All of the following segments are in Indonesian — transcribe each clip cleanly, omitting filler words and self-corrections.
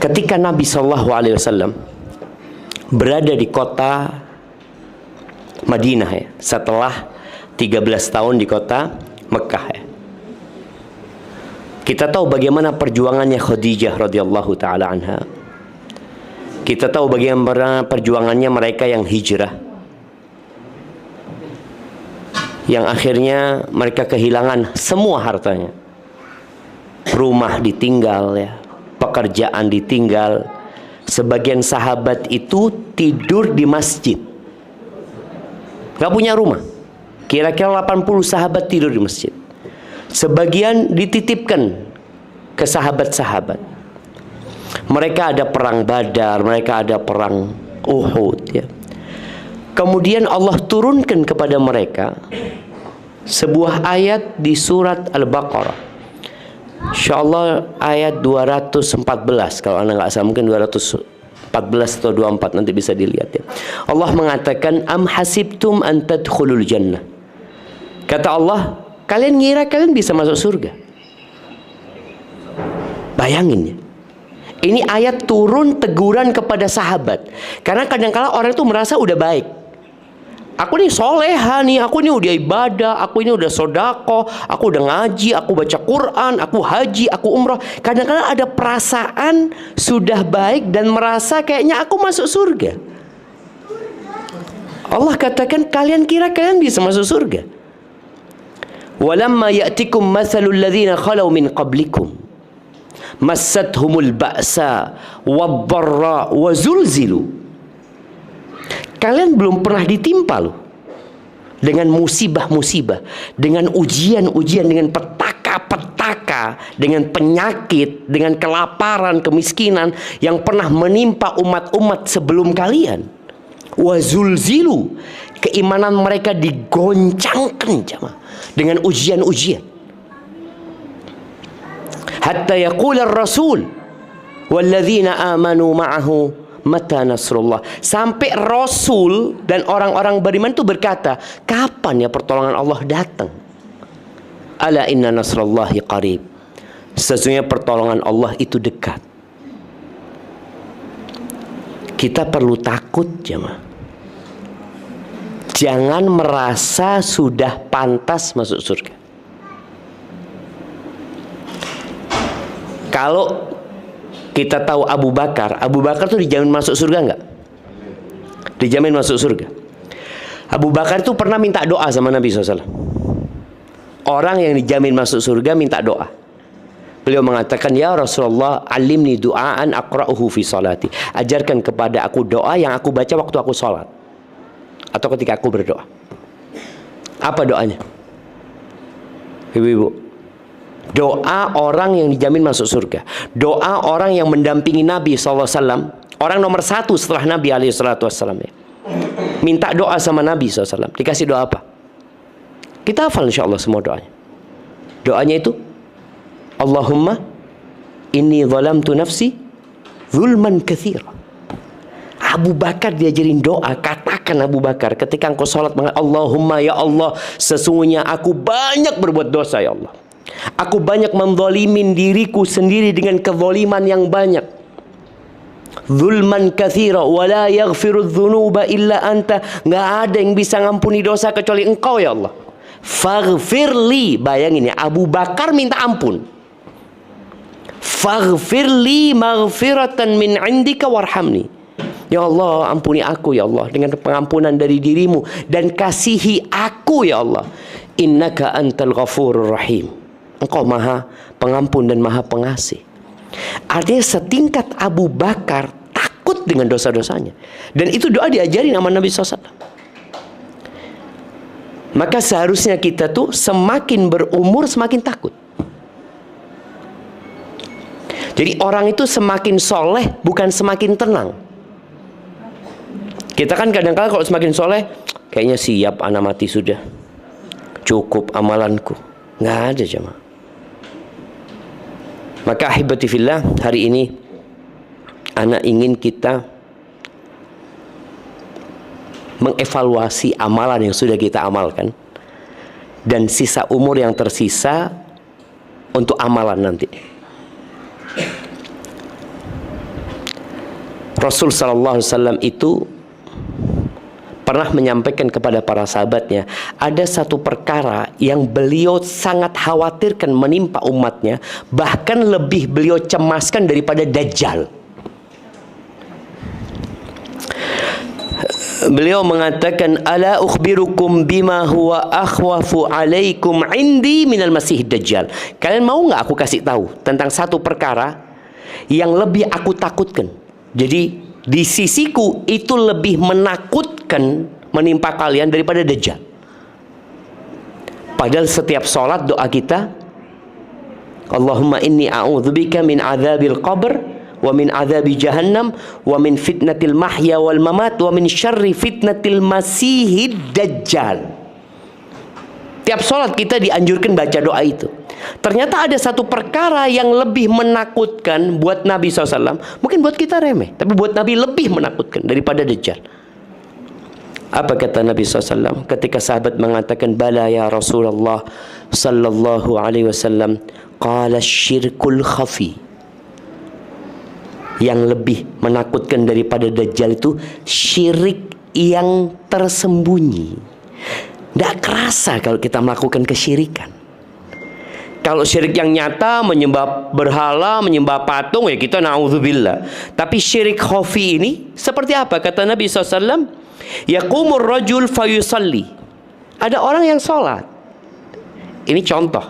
Ketika Nabi SAW berada di kota Madinah ya, setelah 13 tahun di kota Mekah ya. Kita tahu bagaimana perjuangannya Khadijah radhiyallahu taala anha. Kita tahu bagaimana perjuangannya mereka yang hijrah, yang akhirnya mereka kehilangan semua hartanya. Rumah ditinggal ya, pekerjaan ditinggal. Sebagian sahabat itu tidur di masjid, gak punya rumah. Kira-kira 80 sahabat tidur di masjid. Sebagian dititipkan ke sahabat-sahabat. Mereka ada perang Badar, mereka ada perang Uhud ya. Kemudian Allah turunkan kepada mereka sebuah ayat di surat Al-Baqarah. InsyaAllah ayat 214, kalau anda nggak salah mungkin 214 atau 24, nanti bisa dilihat ya. Allah mengatakan, am hasibtum an tadkhulul jannah. Kata Allah, kalian ngira kalian bisa masuk surga? Bayangin ya. Ini ayat turun teguran kepada sahabat. Karena kadang-kala orang itu merasa udah baik. Aku nih soleha nih, aku ini udah ibadah, aku ini udah sodako, aku udah ngaji, aku baca Quran, aku haji, aku umroh. Kadang-kadang ada perasaan sudah baik dan merasa kayaknya aku masuk surga. Allah katakan, kalian kira kalian bisa masuk surga? Walamma ya'tikum mathalul ladzina khalau min qablikum massathumul ba'sa wad-dharra wa zulzilu. Kalian belum pernah ditimpa loh dengan musibah-musibah, dengan ujian-ujian, dengan petaka-petaka, dengan penyakit, dengan kelaparan, kemiskinan yang pernah menimpa umat-umat sebelum kalian. Wa zulzilu, keimanan mereka digoncangkan jemaah dengan ujian-ujian. Hatta yaqula ar-rasul walladzina amanu ma'ahu mata nasrullah. Sampai Rasul dan orang-orang beriman itu berkata, kapan ya pertolongan Allah datang? Ala inna nasrullahi qarib. Sesungguhnya pertolongan Allah itu dekat. Kita perlu takut jemaah. Jangan merasa sudah pantas masuk surga. Kalau kita tahu Abu Bakar tuh dijamin masuk surga nggak? Dijamin masuk surga. Abu Bakar tuh pernah minta doa sama Nabi SAW. Orang yang dijamin masuk surga minta doa. Beliau mengatakan, ya Rasulullah, alimni du'aan aqra'uhu fi salati. Ajarkan kepada aku doa yang aku baca waktu aku sholat atau ketika aku berdoa. Apa doanya? Ibu-ibu, doa orang yang dijamin masuk surga, doa orang yang mendampingi Nabi SAW, orang nomor 1 setelah Nabi SAW ya. Minta doa sama Nabi SAW, dikasih doa apa? Kita hafal insya Allah semua doanya. Doanya itu, Allahumma inni zalamtu nafsi zulman katsira. Abu Bakar diajarin doa. Katakan Abu Bakar ketika engkau sholat, Allahumma ya Allah, sesungguhnya aku banyak berbuat dosa ya Allah. Aku banyak menzalimin diriku sendiri dengan kezaliman yang banyak. Zulman katsira wa la yaghfiru dzunuba illa anta. Enggak ada yang bisa ngampuni dosa kecuali engkau ya Allah. Faghfirli. Bayangin ya, Abu Bakar minta ampun. Faghfirli maghfiratan min indika warhamni. Ya Allah, ampuni aku ya Allah dengan pengampunan dari dirimu dan kasihi aku ya Allah. Innaka antal ghafurur rahim. Engkau maha pengampun dan maha pengasih. Artinya setingkat Abu Bakar takut dengan dosa-dosanya. Dan itu doa diajarin sama Nabi SAW. Maka seharusnya kita tuh semakin berumur semakin takut. Jadi orang itu semakin soleh bukan semakin tenang. Kita kan kadang-kadang kalau semakin soleh, kayaknya siap anak mati sudah. Cukup amalanku. Nggak ada jemaah. Maka ahibati fillah, hari ini anak ingin kita mengevaluasi amalan yang sudah kita amalkan dan sisa umur yang tersisa untuk amalan nanti. Rasul sallallahu alaihi wasallam itu pernah menyampaikan kepada para sahabatnya, ada satu perkara yang beliau sangat khawatirkan menimpa umatnya, bahkan lebih beliau cemaskan daripada Dajjal. Beliau mengatakan, ala ukhbirukum bima huwa akhwafu alaikum indi minal masih dajjal. Kalian mau nggak aku kasih tahu tentang satu perkara yang lebih aku takutkan? Jadi di sisiku itu lebih menakutkan menimpa kalian daripada Dajjal. Padahal setiap sholat doa kita, Allahumma inni a'udzubika min adzabil qabr wa min adzabi jahannam wa min fitnatil mahya wal mamat wa min syarri fitnatil masihid dajjal. Tiap sholat kita dianjurkan baca doa itu. Ternyata ada satu perkara yang lebih menakutkan buat Nabi SAW. Mungkin buat kita remeh, tapi buat Nabi lebih menakutkan daripada Dajjal. Apa kata Nabi SAW ketika sahabat mengatakan, bala ya Rasulullah sallallahu alaihi wasallam, qala syirkul khafi. Yang lebih menakutkan daripada Dajjal itu syirik yang tersembunyi. Tidak kerasa kalau kita melakukan kesyirikan. Kalau syirik yang nyata, menyembah berhala, menyembah patung, ya kita na'udzubillah. Tapi syirik khafi ini seperti apa? Kata Nabi SAW, yaqumur rajul fayusalli. Ada orang yang sholat. Ini contoh.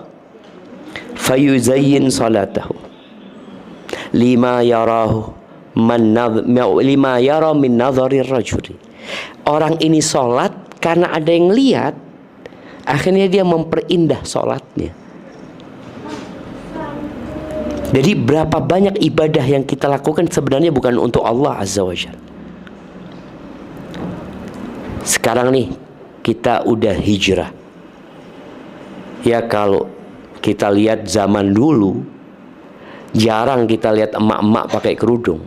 Fayuzayyin salatahu lima yarahu lima yara min nadharir rajuli. Orang ini sholat karena ada yang lihat, akhirnya dia memperindah sholatnya. Jadi berapa banyak ibadah yang kita lakukan sebenarnya bukan untuk Allah Azza wa Jalla. Sekarang nih kita udah hijrah. Ya kalau kita lihat zaman dulu, jarang kita lihat emak-emak pakai kerudung.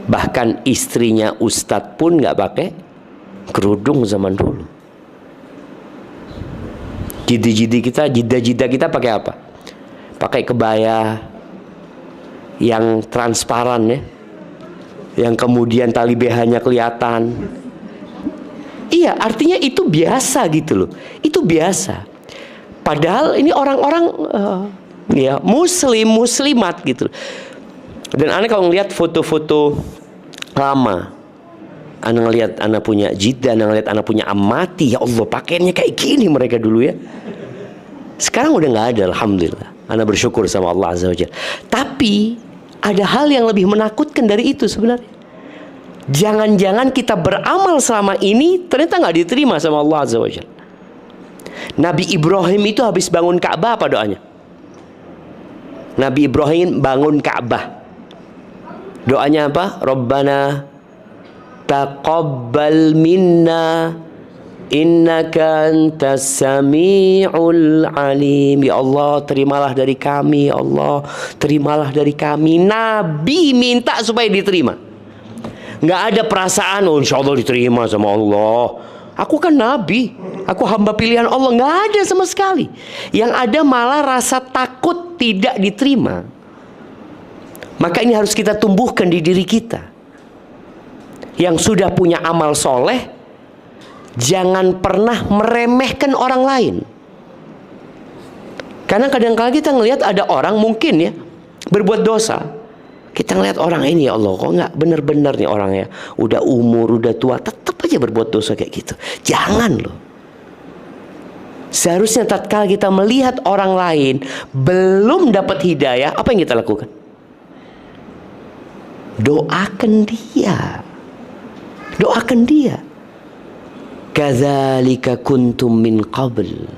Bahkan istrinya ustadz pun nggak pakai kerudung zaman dulu. Jida-jida kita pakai apa? Pakai kebaya yang transparan ya, yang kemudian tali BH-nya kelihatan. Iya, artinya itu biasa gitu loh. Itu biasa. Padahal ini orang-orang ya muslimat gitu. Dan aneh kalau ngelihat foto-foto lama, aneh ngelihat anak punya jida, aneh ngelihat anak punya amati, ya Allah pakaiannya kayak gini mereka dulu ya. Sekarang udah nggak ada, alhamdulillah. Ana bersyukur sama Allah Azza wa Jalla. Tapi ada hal yang lebih menakutkan dari itu sebenarnya. Jangan-jangan kita beramal selama ini ternyata nggak diterima sama Allah Azza wa Jalla. Nabi Ibrahim itu habis bangun Ka'bah apa doanya? Nabi Ibrahim bangun Ka'bah. Doanya apa? Rabbana taqabbal minna innaka antas sami'ul alim. Ya Allah, terimalah dari kami. Ya Allah, terimalah dari kami. Nabi minta supaya diterima. Nggak ada perasaan, oh insya Allah diterima sama Allah. Aku kan Nabi, aku hamba pilihan Allah. Nggak ada sama sekali. Yang ada malah rasa takut tidak diterima. Maka ini harus kita tumbuhkan di diri kita. Yang sudah punya amal soleh, jangan pernah meremehkan orang lain. Karena kadang-kadang kita ngelihat ada orang mungkin ya berbuat dosa. Kita ngelihat orang ini, ya Allah, kok nggak bener-bener nih orangnya. Udah umur, udah tua, tetap aja berbuat dosa kayak gitu. Jangan loh. Seharusnya tatkala kita melihat orang lain belum dapat hidayah, apa yang kita lakukan? Doakan dia. Doakan dia. Kadzalika kuntum min qabl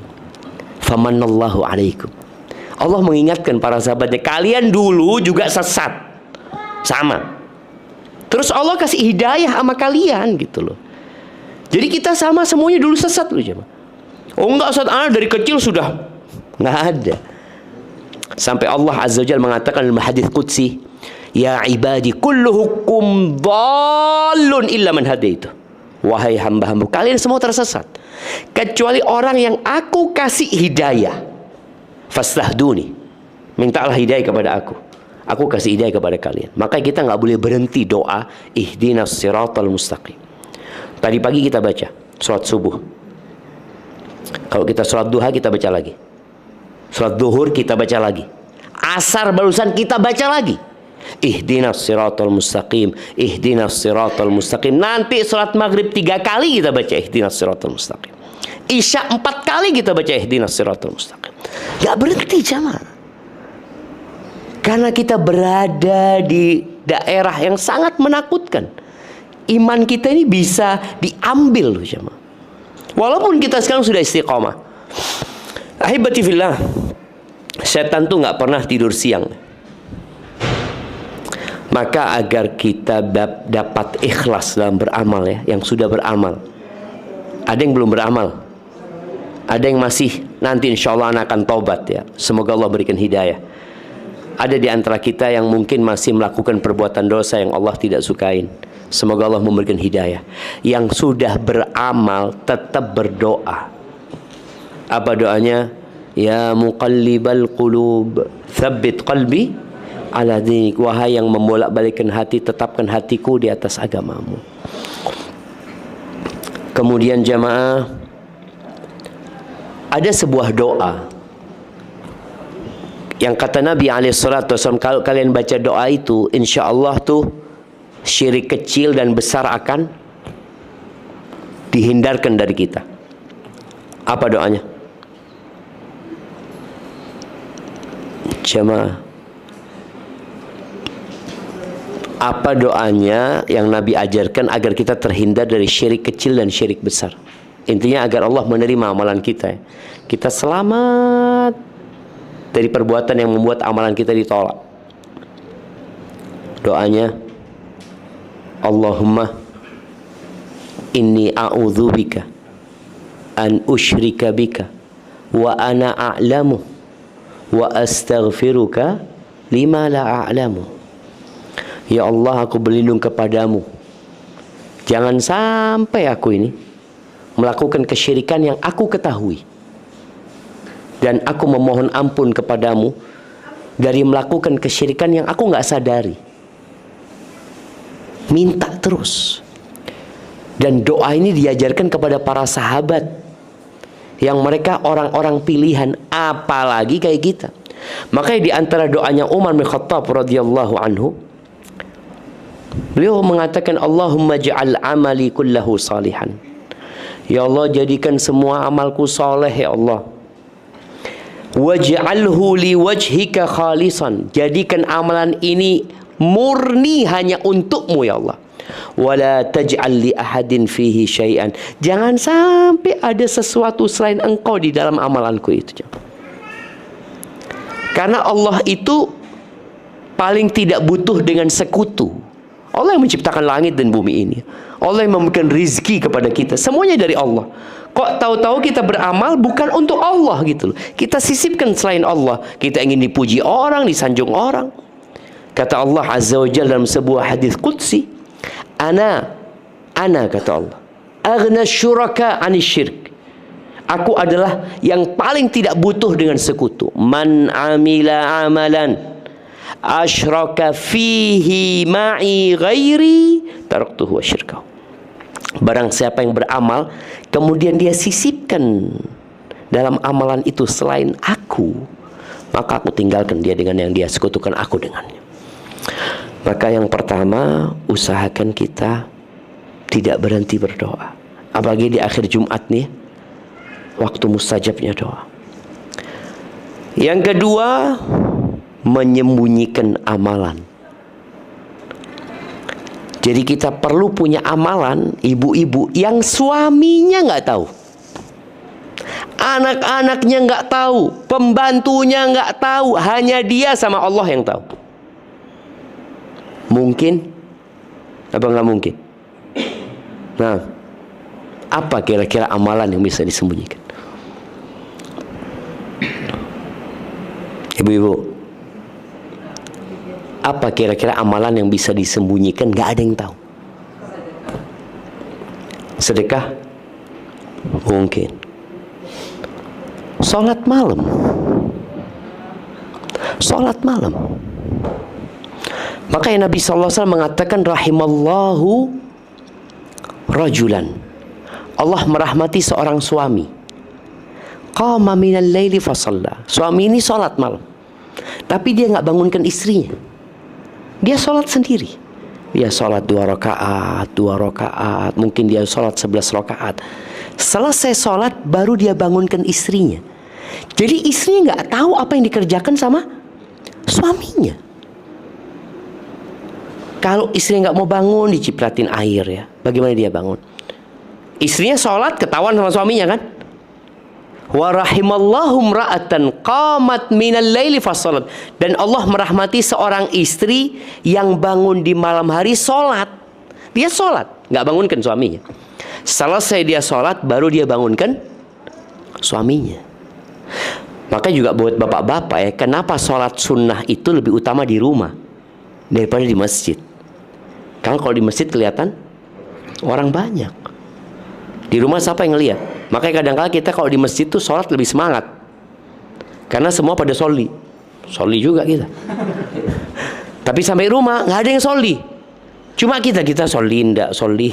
famanallahu alaikum. Allah mengingatkan para sahabatnya, kalian dulu juga sesat. Sama. Terus Allah kasih hidayah sama kalian gitu loh. Jadi kita sama semuanya dulu sesat loh jemaah. Oh enggak, Ustaz, ana dari kecil sudah. Enggak ada. Sampai Allah Azza wa Jalla mengatakan dalam hadis qudsi, ya ibadi kulluhukum dhallun illa man hadaitu. Wahai hamba-hamba, kalian semua tersesat kecuali orang yang aku kasih hidayah. Fastahduni, mintalah hidayah kepada aku. Aku kasih hidayah kepada kalian. Maka kita nggak boleh berhenti doa ihdinas siratal mustaqim. Tadi pagi kita baca sholat subuh. Kalau kita sholat duha kita baca lagi. Sholat duhur kita baca lagi. Asar barusan kita baca lagi. Ihdinas siratal mustaqim, ihdinas siratal mustaqim. Nanti sholat maghrib 3 kali kita baca ihdinas siratal mustaqim. Isya 4 kali kita baca ihdinas siratal mustaqim. Gak berhenti jamaah. Karena kita berada di daerah yang sangat menakutkan. Iman kita ini bisa diambil loh jemaah. Walaupun kita sekarang sudah istiqomah. Ahibati fillah, setan tuh nggak pernah tidur siang. Maka agar kita dapat ikhlas dalam beramal ya, yang sudah beramal. Ada yang belum beramal. Ada yang masih nanti insya Allah akan taubat ya. Semoga Allah berikan hidayah. Ada di antara kita yang mungkin masih melakukan perbuatan dosa yang Allah tidak sukain. Semoga Allah memberikan hidayah. Yang sudah beramal tetap berdoa. Apa doanya? Ya muqallibal qulub, tsabbit qalbi ala dinik. Wahai yang membolak-balikkan hati, tetapkan hatiku di atas agamamu. Kemudian jamaah, ada sebuah doa yang kata Nabi SAW, kalau kalian baca doa itu, insya Allah tuh syirik kecil dan besar akan dihindarkan dari kita. Apa doanya? Jemaah, apa doanya yang Nabi ajarkan agar kita terhindar dari syirik kecil dan syirik besar? Intinya agar Allah menerima amalan kita. Kita selamat dari perbuatan yang membuat amalan kita ditolak. Doanya, Allahumma inni a'udzubika an usyrika bika wa ana a'lamu wa astaghfiruka lima la a'lamu. Ya Allah, aku berlindung kepadamu, jangan sampai aku ini melakukan kesyirikan yang aku ketahui, dan aku memohon ampun kepadamu dari melakukan kesyirikan yang aku nggak sadari. Minta terus. Dan doa ini diajarkan kepada para sahabat yang mereka orang-orang pilihan, apalagi kayak kita. Makanya di antara doanya Umar bin Khattab radhiyallahu anhu, beliau mengatakan, Allahumma ja'al amali kullahu salihan. Ya Allah, jadikan semua amalku soleh ya Allah. Waj'alhu liwajhika khalisan, jadikan amalan ini murni hanya untukmu ya Allah. Wala taj'al li ahadin fihi syai'an, jangan sampai ada sesuatu selain engkau di dalam amalanku itu. Karena Allah itu paling tidak butuh dengan sekutu. Allah yang menciptakan langit dan bumi ini. Allah yang memberikan rizki kepada kita. Semuanya dari Allah. Kok tahu-tahu kita beramal bukan untuk Allah gitu loh. Kita sisipkan selain Allah. Kita ingin dipuji orang, disanjung orang. Kata Allah Azza wa Jalla dalam sebuah hadis qudsi, Ana kata Allah, aghna syuraka anisyirk. Aku adalah yang paling tidak butuh dengan sekutu. Man amila amalan asyraka fihi ma'i ghairi taraktuhu wa syirkahu. Barang siapa yang beramal kemudian dia sisipkan dalam amalan itu selain aku, maka aku tinggalkan dia dengan yang dia sekutukan aku dengannya. Maka yang pertama, usahakan kita tidak berhenti berdoa. Apalagi di akhir Jumat nih, waktu mustajabnya doa. Yang kedua, menyembunyikan amalan. Jadi kita perlu punya amalan, ibu-ibu yang suaminya nggak tahu, anak-anaknya nggak tahu, pembantunya nggak tahu, hanya dia sama Allah yang tahu. Mungkin? Apa nggak mungkin? Nah, apa kira-kira amalan yang bisa disembunyikan? Ibu-ibu, apa kira-kira amalan yang bisa disembunyikan nggak ada yang tahu? Sedekah? Mungkin. Sholat malam. Sholat malam. Makanya Nabi SAW mengatakan rahimallahu rajulan, Allah merahmati seorang suami, qama minal laili fasalla. Suami ini sholat malam, tapi dia nggak bangunkan istrinya. Dia sholat sendiri. Dia sholat 2 rakaat, mungkin dia sholat 11 rakaat. Selesai sholat baru dia bangunkan istrinya. Jadi istrinya nggak tahu apa yang dikerjakan sama suaminya. Kalau istrinya nggak mau bangun, dicipratin air ya. Bagaimana dia bangun? Istrinya sholat, ketahuan sama suaminya kan? Wa rahimallahu imra'atan qamat minal laili fassalat. Dan Allah merahmati seorang istri yang bangun di malam hari sholat. Dia sholat, nggak bangunkan suaminya. Selesai dia sholat, baru dia bangunkan suaminya. Maka juga buat bapak-bapak ya, kenapa sholat sunnah itu lebih utama di rumah daripada di masjid? Karena kalau di masjid kelihatan orang banyak. Di rumah siapa yang ngelihat? Makanya kadang-kala kita kalau di masjid tuh sholat lebih semangat. Karena semua pada sholli. Sholli juga kita. Tapi sampai rumah nggak ada yang sholli. Cuma kita sholli, nggak sholli.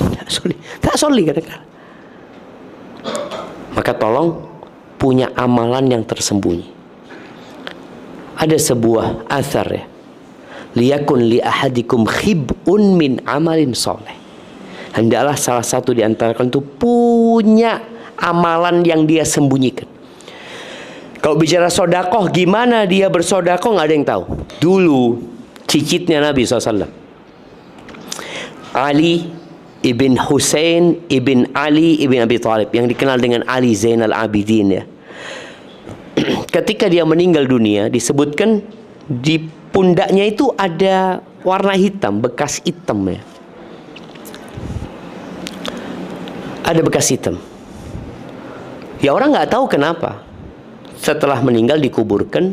Nggak sholli kadang-kala. Maka tolong punya amalan yang tersembunyi. Ada sebuah athar ya. Liyakun li ahadikum khib'un min amalin soleh. Hendaklah salah satu di antara kalian itu punya amalan yang dia sembunyikan. Kalau bicara sodakoh, gimana dia bersodakoh nggak ada yang tahu. Dulu cicitnya Nabi SAW, Ali ibn Husain ibn Ali ibn Abi Thalib, yang dikenal dengan Ali Zainal Abidin ya. Ketika dia meninggal dunia, disebutkan di pundaknya itu ada warna hitam, bekas hitam ya. Ada bekas hitam. Ya orang nggak tahu kenapa. Setelah meninggal dikuburkan,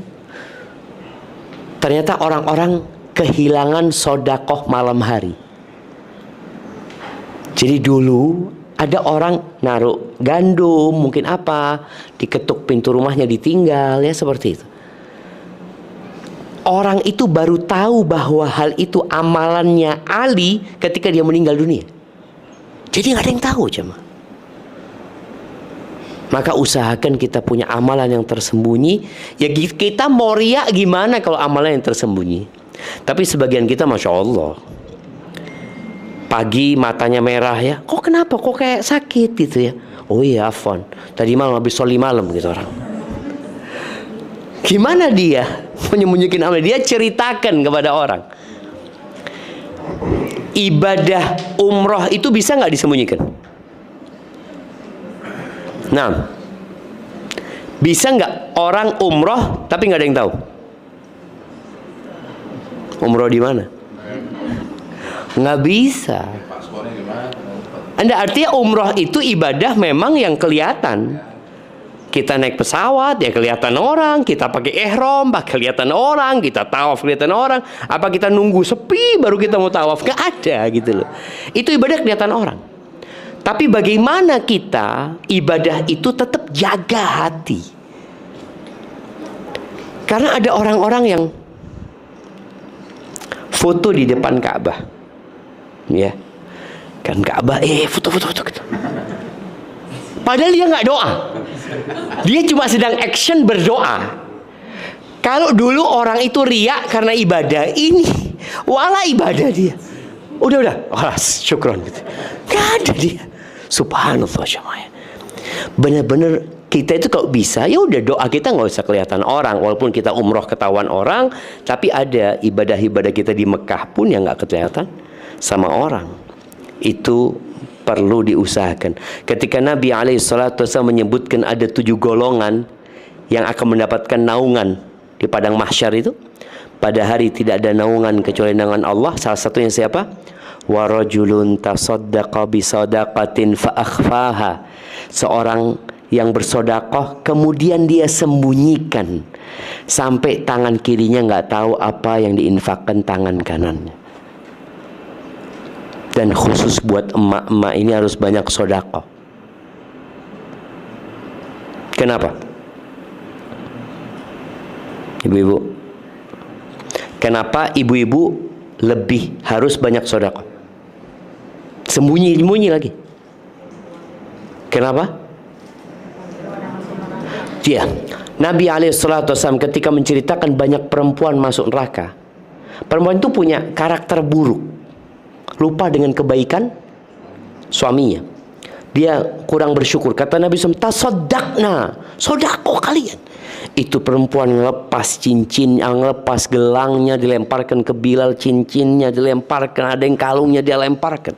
ternyata orang-orang kehilangan sodakoh malam hari. Jadi dulu ada orang naruh gandum, mungkin apa, diketuk pintu rumahnya ditinggal ya, seperti itu. Orang itu baru tahu bahwa hal itu amalannya Ali ketika dia meninggal dunia. Jadi nggak ada yang tahu jemaah. Maka usahakan kita punya amalan yang tersembunyi. Ya kita mau riak gimana kalau amalan yang tersembunyi. Tapi sebagian kita Masya Allah, pagi matanya merah ya. Kok kenapa? Kok kayak sakit gitu ya. Oh iya afwan, tadi malam habis sholli malam gitu orang. Gimana dia menyembunyikan amal? Dia ceritakan kepada orang. Ibadah umroh itu bisa nggak disembunyikan? Nah, bisa nggak orang umroh tapi nggak ada yang tahu? Umroh di mana? Nggak bisa. Anda artinya umroh itu ibadah memang yang kelihatan. Kita naik pesawat ya kelihatan orang, kita pakai ihram kelihatan orang, kita tawaf kelihatan orang. Apa kita nunggu sepi baru kita mau tawaf? Nggak ada gitu loh. Itu ibadah kelihatan orang. Tapi bagaimana kita ibadah itu tetap jaga hati? Karena ada orang-orang yang foto di depan Ka'bah, ya kan Ka'bah, foto gitu. Padahal dia nggak doa, dia cuma sedang action berdoa. Kalau dulu orang itu riak karena ibadah, ini wala ibadah dia, udah, syukron gitu. Nggak ada dia. Subhanallah jemaah. Benar-benar kita itu kalau bisa ya udah doa kita nggak usah kelihatan orang, walaupun kita umroh ketahuan orang, tapi ada ibadah-ibadah kita di Mekah pun yang nggak kelihatan sama orang. Itu perlu diusahakan. Ketika Nabi SAW menyebutkan ada 7 golongan yang akan mendapatkan naungan di padang mahsyar itu, pada hari tidak ada naungan kecuali naungan Allah. Salah satunya siapa? Wa rajulun tasaddaqa bi sadaqatin fa akhfaha. Seorang yang bersodakoh kemudian dia sembunyikan sampai tangan kirinya nggak tahu apa yang diinfakkan tangan kanannya. Dan khusus buat emak-emak ini harus banyak sodakoh. Kenapa? Ibu-ibu, kenapa ibu-ibu lebih harus banyak sedekah. Sembunyi-sembunyi lagi. Kenapa? Ya, Nabi SAW ketika menceritakan banyak perempuan masuk neraka, perempuan itu punya karakter buruk, lupa dengan kebaikan suaminya. Dia kurang bersyukur. Kata Nabi SAW, tasaddaqna, sodako kalian. Itu perempuan ngelepas cincin, ngelepas gelangnya, dilemparkan ke Bilal, cincinnya dilemparkan, ada yang kalungnya dia lemparkan.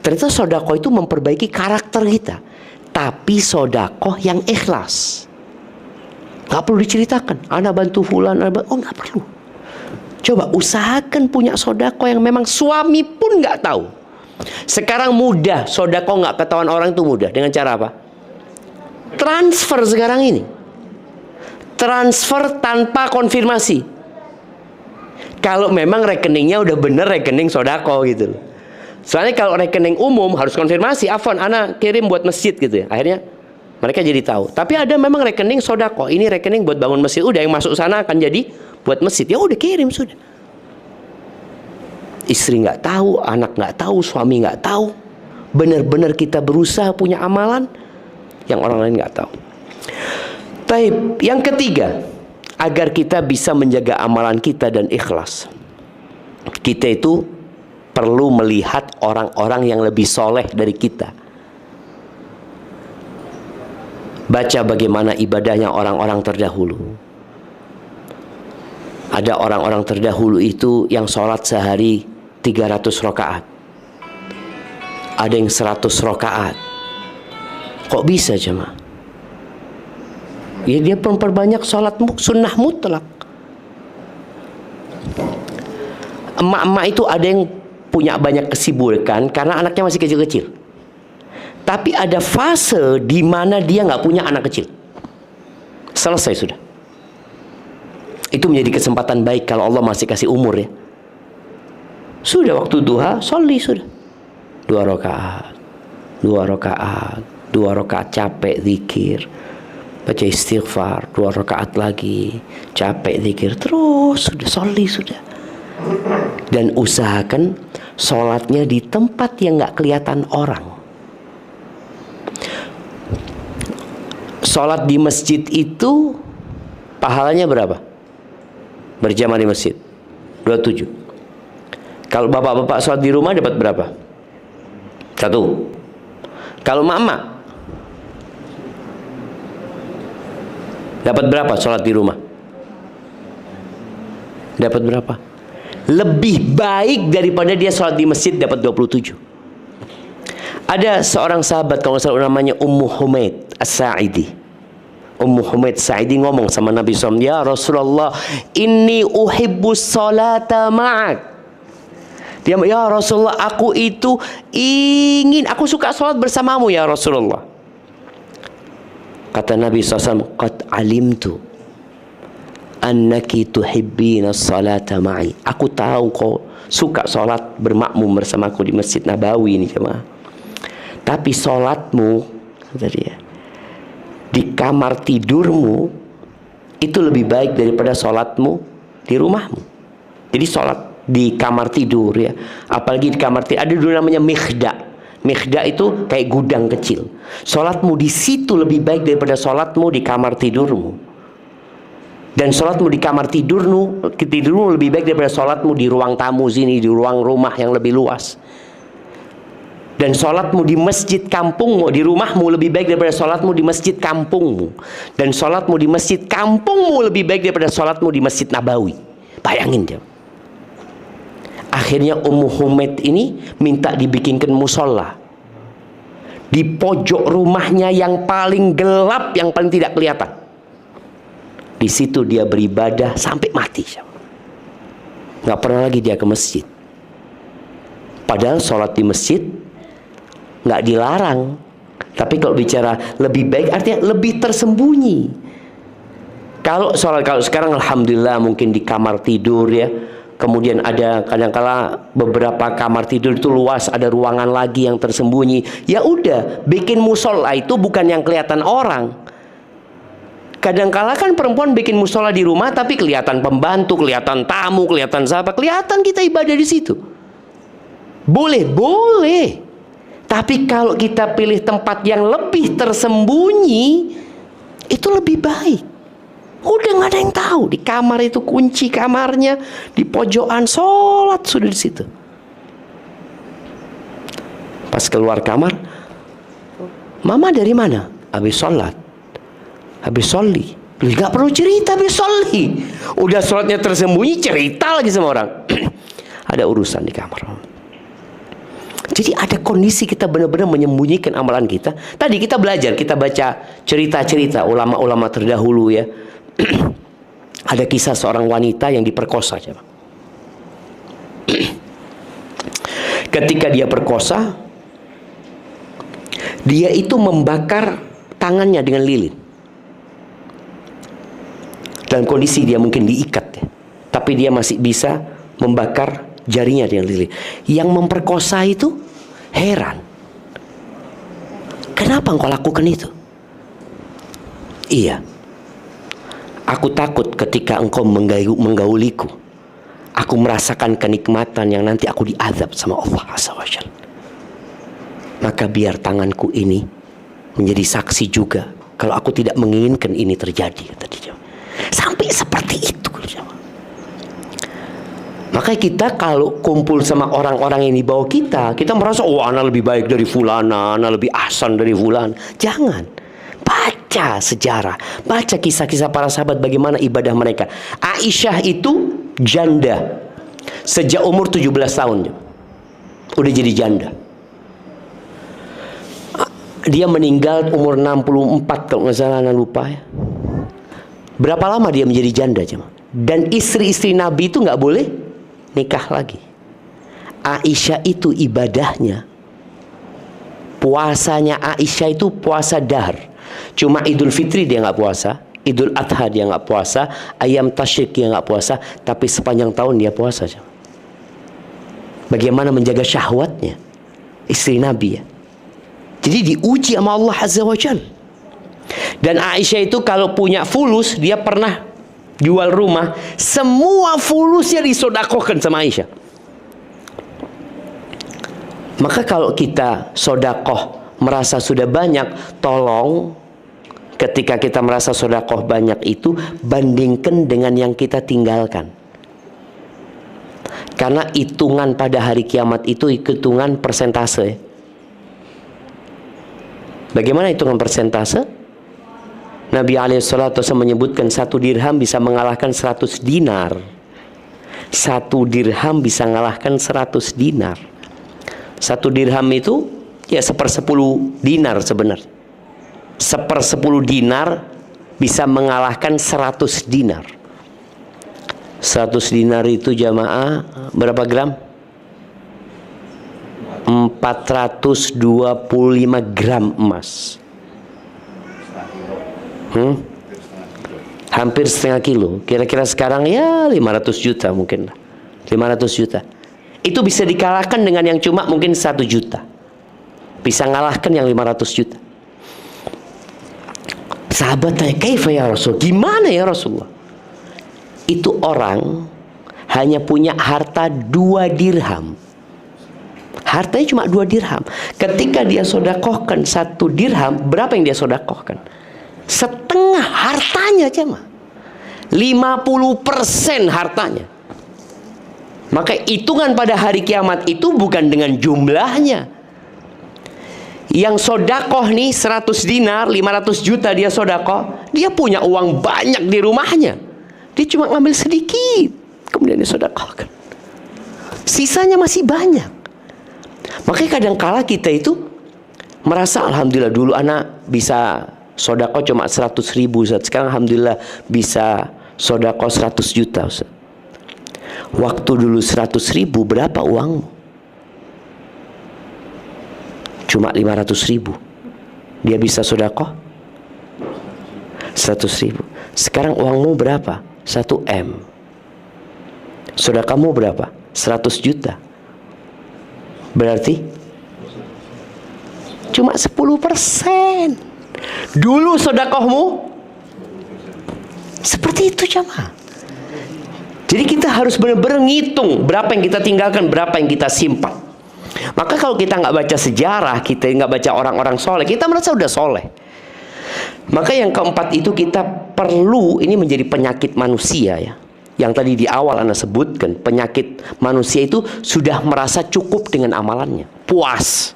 Ternyata sodako itu memperbaiki karakter kita. Tapi sodako yang ikhlas. Gak perlu diceritakan, ana bantu fulan, oh gak perlu. Coba usahakan punya sodako yang memang suami pun gak tahu. Sekarang mudah, sodako nggak ketahuan orang itu mudah. Dengan cara apa? Transfer sekarang ini. Transfer tanpa konfirmasi. Kalau memang rekeningnya udah bener rekening sodako gitu. Soalnya kalau rekening umum harus konfirmasi. Afwan, ana kirim buat masjid gitu ya. Akhirnya mereka jadi tahu. Tapi ada memang rekening sodako. Ini rekening buat bangun masjid. Udah yang masuk sana akan jadi buat masjid. Ya udah kirim sudah. Istri nggak tahu, anak nggak tahu, suami nggak tahu. Benar-benar kita berusaha punya amalan yang orang lain nggak tahu. Taib. Yang ketiga, agar kita bisa menjaga amalan kita dan ikhlas, kita itu perlu melihat orang-orang yang lebih soleh dari kita. Baca bagaimana ibadahnya orang-orang terdahulu. Ada orang-orang terdahulu itu yang sholat sehari 300 rakaat. Ada yang 100 rakaat. Kok bisa jemaah? Ya dia memperbanyak sholat sunnah mutlak. Emak-emak itu ada yang punya banyak kesibukan karena anaknya masih kecil-kecil. Tapi ada fase di mana dia nggak punya anak kecil. Selesai sudah. Itu menjadi kesempatan baik kalau Allah masih kasih umur ya. Sudah waktu duha, sholli sudah. 2 rakaat, 2 rakaat, 2 rakaat capek zikir, baca istighfar, 2 rakaat lagi, capek zikir, terus sudah sholli sudah. Dan usahakan sholatnya di tempat yang nggak kelihatan orang. Sholat di masjid itu pahalanya berapa? Berjamaah di masjid 27. Kalau bapak-bapak sholat di rumah dapat berapa? 1. Kalau mama dapat berapa sholat di rumah? Dapat berapa? Lebih baik daripada dia sholat di masjid dapat 27. Ada seorang sahabat kalau salah namanya Ummu Humaid As-Sa'idi. Ummu Humaid Sa'idi ngomong sama Nabi SAW, ya Rasulullah, inni uhibbus salata ma'ak. Dia, ya Rasulullah, aku itu aku suka sholat bersamamu ya Rasulullah. Kata Nabi SAW, qad alimtu annaki tuhibbina salata ma'i. Aku tahu kau suka sholat bermakmum bersamaku di Masjid Nabawi ini jemaah. Tapi sholatmu, kata dia, di kamar tidurmu itu lebih baik daripada sholatmu di rumahmu. Jadi sholat di kamar tidur ya, apalagi di kamar tidur ada dulu namanya mikhda. Mikhda itu kayak gudang kecil. Sholatmu di situ lebih baik daripada sholatmu di kamar tidurmu. Dan sholatmu di kamar tidurmu lebih baik daripada sholatmu di ruang tamu sini, di ruang rumah yang lebih luas. Dan sholatmu di masjid kampungmu, di rumahmu lebih baik daripada sholatmu di masjid kampungmu. Dan sholatmu di masjid kampungmu lebih baik daripada sholatmu di Masjid Nabawi. Bayangin dia. Akhirnya Ummu Humaid ini minta dibikinkan musola di pojok rumahnya yang paling gelap, yang paling tidak kelihatan. Di situ dia beribadah sampai mati. Nggak pernah lagi dia ke masjid. Padahal sholat di masjid nggak dilarang. Tapi kalau bicara lebih baik artinya lebih tersembunyi. Kalau sekarang alhamdulillah mungkin di kamar tidur ya. Kemudian ada kadang-kala beberapa kamar tidur itu luas, ada ruangan lagi yang tersembunyi. Ya udah, bikin musola itu bukan yang kelihatan orang. Kadangkala kan perempuan bikin musola di rumah, tapi kelihatan pembantu, kelihatan tamu, kelihatan siapa, kelihatan kita ibadah di situ. Boleh, boleh. Tapi kalau kita pilih tempat yang lebih tersembunyi, itu lebih baik. Udah nggak ada yang tahu. Di kamar itu, kunci kamarnya di pojokan, sholat sudah di situ. Pas keluar kamar, mama dari mana? Habis sholat, habis sholli. Nggak perlu cerita, habis sholli. Udah sholatnya tersembunyi, cerita lagi sama orang. Ada urusan di kamar. Jadi ada kondisi kita benar-benar menyembunyikan amalan kita. Tadi kita belajar, kita baca cerita-cerita ulama-ulama terdahulu ya. Ada kisah seorang wanita yang diperkosa. Ketika dia perkosa, dia itu membakar tangannya dengan lilin. Dalam kondisi dia mungkin diikat ya, tapi dia masih bisa membakar jarinya dengan lilin. Yang memperkosa itu heran, kenapa engkau lakukan itu? Iya, aku takut ketika engkau menggauliku, aku merasakan kenikmatan yang nanti aku diazab sama Allah Azza wa Jalla. Maka biar tanganku ini menjadi saksi juga kalau aku tidak menginginkan ini terjadi, kata dia. Sampai seperti itu. Maka kita kalau kumpul sama orang-orang yang di bawah kita, kita merasa, oh ana lebih baik dari fulana, ana lebih ahsan dari fulan. Jangan. Baca sejarah, baca kisah-kisah para sahabat bagaimana ibadah mereka. Aisyah itu janda sejak umur 17 tahun. Udah jadi janda. Dia meninggal umur 64 kalau nggak salah, ana lupa ya. Berapa lama dia menjadi janda, jemaah? Dan istri-istri Nabi itu nggak boleh nikah lagi. Aisyah itu ibadahnya, puasanya Aisyah itu puasa dahar. Cuma Idul Fitri dia nggak puasa, Idul Adha dia nggak puasa, Ayam Tasyrik dia nggak puasa, tapi sepanjang tahun dia puasa. Bagaimana menjaga syahwatnya istri Nabi ya. Jadi diuji sama Allah Azza wa Jalla. Dan Aisyah itu kalau punya fulus, dia pernah jual rumah, semua fulusnya disodakohkan sama Aisyah. Maka kalau kita sodakoh merasa sudah banyak, tolong ketika kita merasa sodakoh banyak itu, bandingkan dengan yang kita tinggalkan. Karena hitungan pada hari kiamat itu hitungan persentase. Bagaimana hitungan persentase? Nabi SAW menyebutkan 1 dirham bisa mengalahkan 100 dinar. 1 dirham bisa mengalahkan 100 dinar. 1 dirham itu ya 1/10 dinar sebenarnya. 1/10 dinar bisa mengalahkan 100 dinar. 100 dinar itu jamaah berapa gram? 425 gram emas. Hampir setengah kilo. Kira-kira sekarang ya 500 juta mungkin lah. 500 juta. Itu bisa dikalahkan dengan yang cuma mungkin 1 juta. Bisa ngalahkan yang 500 juta. Sahabat tanya, "Kaifa ya Rasul?" Gimana ya Rasulullah? Itu orang hanya punya harta 2 dirham. Hartanya cuma 2 dirham. Ketika dia sodakohkan 1 dirham, berapa yang dia sodakohkan? Setengah hartanya aja mah. 50% hartanya. Maka hitungan pada hari kiamat itu bukan dengan jumlahnya. Yang sodakoh nih 100 dinar, 500 juta dia sodakoh, dia punya uang banyak di rumahnya. Dia cuma ngambil sedikit, kemudian dia sodakohkan. Sisanya masih banyak. Makanya kadang-kala kita itu merasa, alhamdulillah dulu anak bisa sodakoh cuma 100 ribu Ustaz. Sekarang alhamdulillah bisa sodakoh 100 juta Ustaz. Waktu dulu 100 ribu berapa uangmu? Cuma 500 ribu. Dia bisa sodakoh 100 ribu. Sekarang uangmu berapa? 1 M. Sodakohmu berapa? 100 juta. Berarti cuma 10%. Dulu sodakohmu Seperti itu jamaah. Jadi kita harus benar-benar ngitung berapa yang kita tinggalkan, berapa yang kita simpan. Maka kalau kita nggak baca sejarah, kita nggak baca orang-orang soleh, kita merasa udah soleh. Maka yang keempat itu kita perlu, ini menjadi penyakit manusia ya. Yang tadi di awal Anda sebutkan, penyakit manusia itu sudah merasa cukup dengan amalannya, puas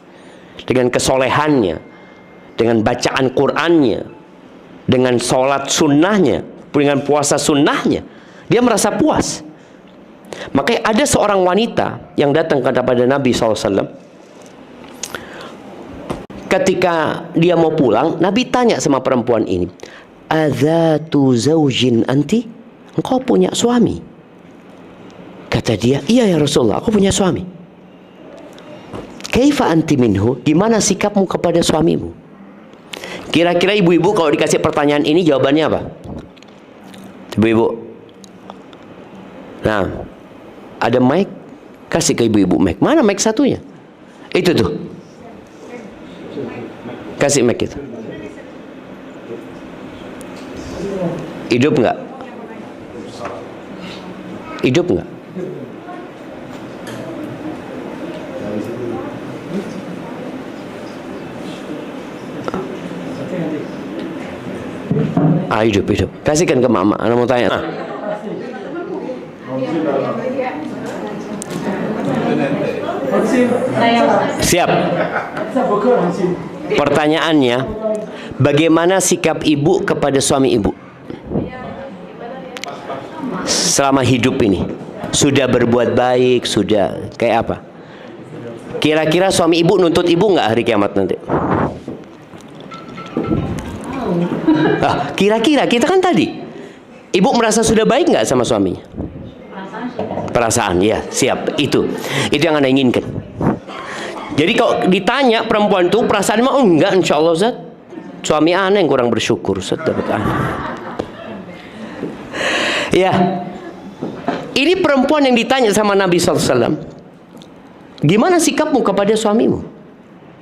dengan kesolehannya, dengan bacaan Qur'annya, dengan sholat sunnahnya, dengan puasa sunnahnya. Dia merasa puas. Makanya ada seorang wanita yang datang kepada Nabi SAW. Ketika dia mau pulang, Nabi tanya sama perempuan ini, "Adzatu zaujin anti?" Engkau punya suami? Kata dia, "Iya ya Rasulullah, aku punya suami." "Kaifa anti minhu?" Gimana sikapmu kepada suamimu? Kira-kira ibu-ibu kalau dikasih pertanyaan ini jawabannya apa? Ibu-ibu. Nah, ada mic, kasih ke ibu-ibu mic. Mana mic satunya? Itu tuh. Kasih mic itu. Hidup nggak? Hidup nggak? Hidup. Kasihkan ke mama. Anak mau tanya. Siap. Pertanyaannya, bagaimana sikap ibu kepada suami ibu selama hidup ini? Sudah berbuat baik, sudah kayak apa? Kira-kira suami ibu nuntut ibu nggak hari kiamat nanti? Kira-kira kita kan tadi, ibu merasa sudah baik nggak sama suaminya? Perasaan, ya, siap. Itu yang Anda inginkan. Jadi kalau ditanya perempuan itu perasaan mah enggak, insya Allah Ustaz. Suami aneh yang kurang bersyukur Ustaz dapat anak. Ya, ini perempuan yang ditanya sama Nabi SAW, gimana sikapmu kepada suamimu?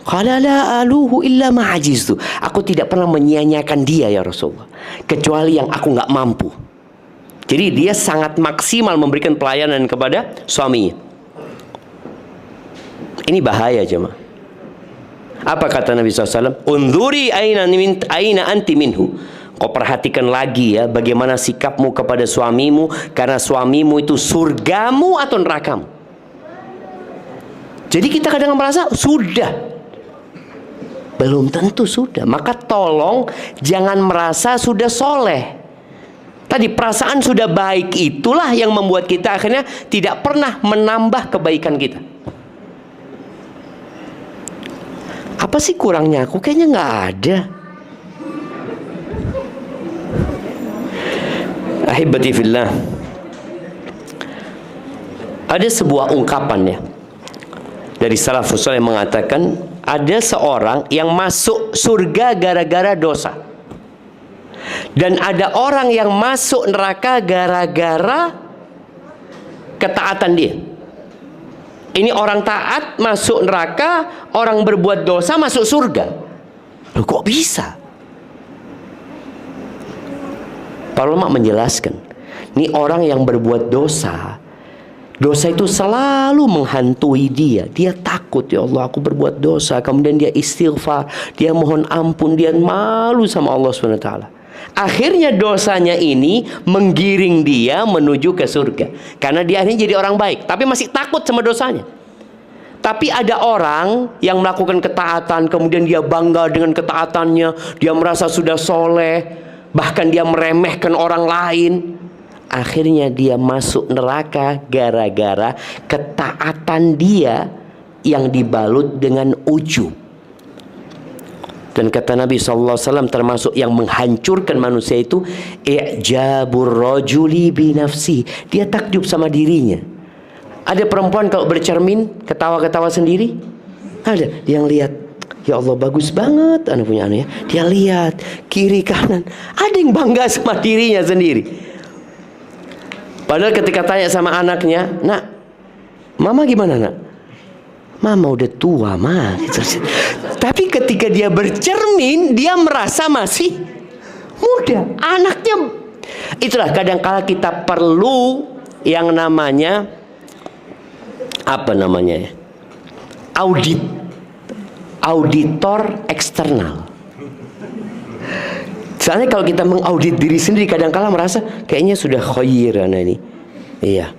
Qala la aluhu illa ma'ajiztu. Aku tidak pernah menyia-nyiakan dia ya Rasulullah, kecuali yang aku nggak mampu. Jadi dia sangat maksimal memberikan pelayanan kepada suaminya. Ini bahaya jemaah. Apa kata Nabi SAW? Unzuri aina anti minhu. Kau perhatikan lagi ya, bagaimana sikapmu kepada suamimu, karena suamimu itu surgamu atau nerakamu. Jadi kita kadang merasa sudah, belum tentu sudah. Maka tolong jangan merasa sudah soleh. Tadi perasaan sudah baik itulah yang membuat kita akhirnya tidak pernah menambah kebaikan kita. Apa sih kurangnya aku? Kayaknya nggak ada. Ahibati fillah. Ada sebuah ungkapan ya dari salafus saleh yang mengatakan ada seorang yang masuk surga gara-gara dosa. Dan ada orang yang masuk neraka gara-gara ketaatan dia. Ini orang taat masuk neraka, orang berbuat dosa masuk surga. Loh, kok bisa? Para ulama menjelaskan, ini orang yang berbuat dosa, dosa itu selalu menghantui dia. Dia takut, ya Allah aku berbuat dosa. Kemudian dia istighfar, dia mohon ampun, dia malu sama Allah SWT. Akhirnya dosanya ini menggiring dia menuju ke surga, karena dia akhirnya jadi orang baik, tapi masih takut sama dosanya. Tapi ada orang yang melakukan ketaatan, kemudian dia bangga dengan ketaatannya, dia merasa sudah soleh, bahkan dia meremehkan orang lain. Akhirnya dia masuk neraka gara-gara ketaatan dia yang dibalut dengan ujub. Dan kata Nabi SAW, termasuk yang menghancurkan manusia itu i'jabur rajuli binafsi. Dia takjub sama dirinya. Ada perempuan kalau bercermin ketawa-ketawa sendiri, ada yang lihat, ya Allah bagus banget anak punya anak ya. Dia lihat kiri kanan, ada yang bangga sama dirinya sendiri. Padahal ketika tanya sama anaknya, nak, mama gimana nak? Mama udah tua mah. Tapi ketika dia bercermin, dia merasa masih muda. Anaknya Itulah kadang-kala kita perlu yang namanya apa namanya ya? Auditor eksternal. Soalnya kalau kita mengaudit diri sendiri kadang-kala merasa kayaknya sudah khair anak ini. Iya.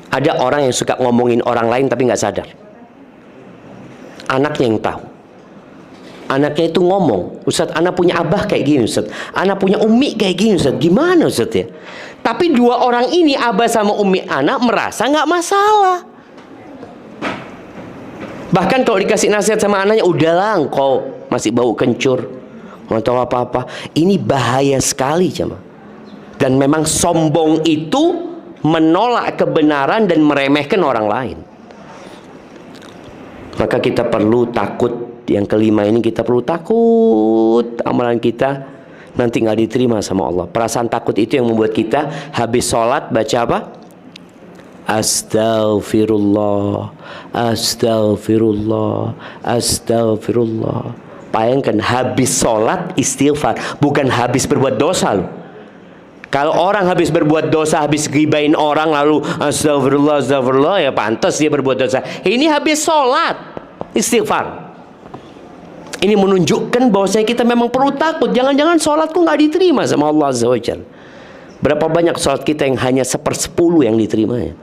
Ada orang yang suka ngomongin orang lain tapi nggak sadar. Anaknya yang tahu. Anaknya itu ngomong, Ustaz, anak punya abah kayak gini Ustaz, anak punya umi kayak gini Ustaz. Gimana Ustaz ya? Tapi dua orang ini, abah sama umi anak, merasa nggak masalah. Bahkan kalau dikasih nasihat sama anaknya, udahlah engkau masih bau kencur, nggak tahu apa-apa. Ini bahaya sekali jemaah. Dan memang sombong itu menolak kebenaran dan meremehkan orang lain. Maka kita perlu takut. Yang kelima ini kita perlu takut amalan kita nanti nggak diterima sama Allah. Perasaan takut itu yang membuat kita habis sholat baca apa? Astaghfirullah, astaghfirullah, astaghfirullah. Bayangkan habis sholat istighfar, bukan habis berbuat dosa loh. Kalau orang habis berbuat dosa, habis gibain orang lalu astagfirullah, astagfirullah, ya pantas dia berbuat dosa. Ini habis sholat istighfar. Ini menunjukkan bahwasanya kita memang perlu takut. Jangan-jangan sholatku nggak diterima sama Allah Azza wa Jalla. Berapa banyak sholat kita yang hanya 1/10 yang diterimanya.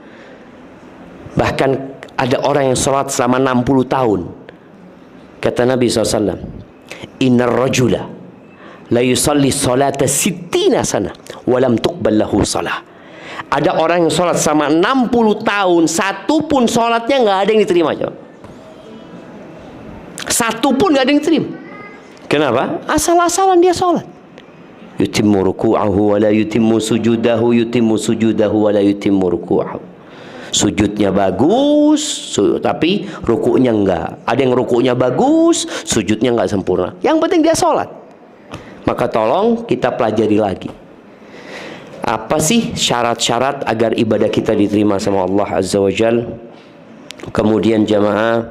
Bahkan ada orang yang sholat selama 60 tahun. Kata Nabi SAW, Innar rajula la yusalli salata 60 sana walam tuqbal lahu salah. Ada orang yang sholat selama 60 tahun, satu pun sholatnya nggak ada yang diterima. Coba. Satu pun nggak ada yang diterima. Kenapa? Asal-asalan dia sholat. Yutimmu ruku'ahu wa la yutimmu sujudahu, yutimmu sujudahu wa la yutimmu ruku'ahu. Sujudnya bagus, tapi ruku'nya enggak. Ada yang ruku'nya bagus, sujudnya enggak sempurna. Yang penting dia sholat. Maka tolong kita pelajari lagi. Apa sih syarat-syarat agar ibadah kita diterima sama Allah Azza wa Jal? Kemudian jamaah,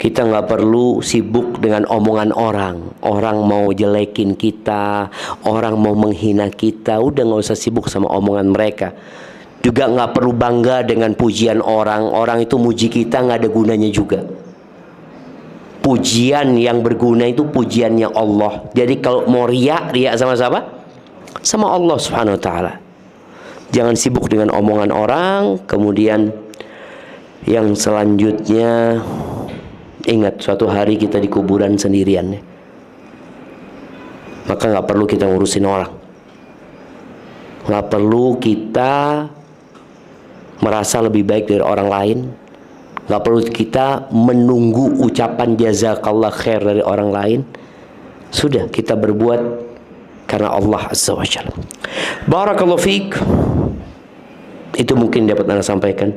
kita nggak perlu sibuk dengan omongan orang. Orang mau jelekin kita, orang mau menghina kita, udah nggak usah sibuk sama omongan mereka. Juga nggak perlu bangga dengan pujian orang. Orang itu muji kita nggak ada gunanya juga. Pujian yang berguna itu pujiannya Allah. Jadi kalau mau riak sama siapa? Sama Allah Subhanahu Wa Taala. Jangan sibuk dengan omongan orang. Kemudian yang selanjutnya, ingat suatu hari kita di kuburan sendirian ya. Maka nggak perlu kita ngurusin orang. Nggak perlu kita merasa lebih baik dari orang lain. Nggak perlu kita menunggu ucapan jazakallah khair dari orang lain. Sudah, kita berbuat karena Allah Azza wa Jalla. Barakallahu fiik. Itu mungkin dapat Anda sampaikan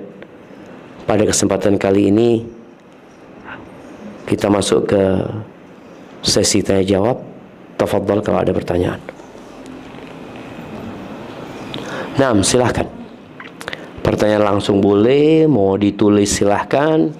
pada kesempatan kali ini. Kita masuk ke sesi tanya jawab. Tafadhal kalau ada pertanyaan. Nah, silahkan. Pertanyaan langsung boleh, mau ditulis silahkan.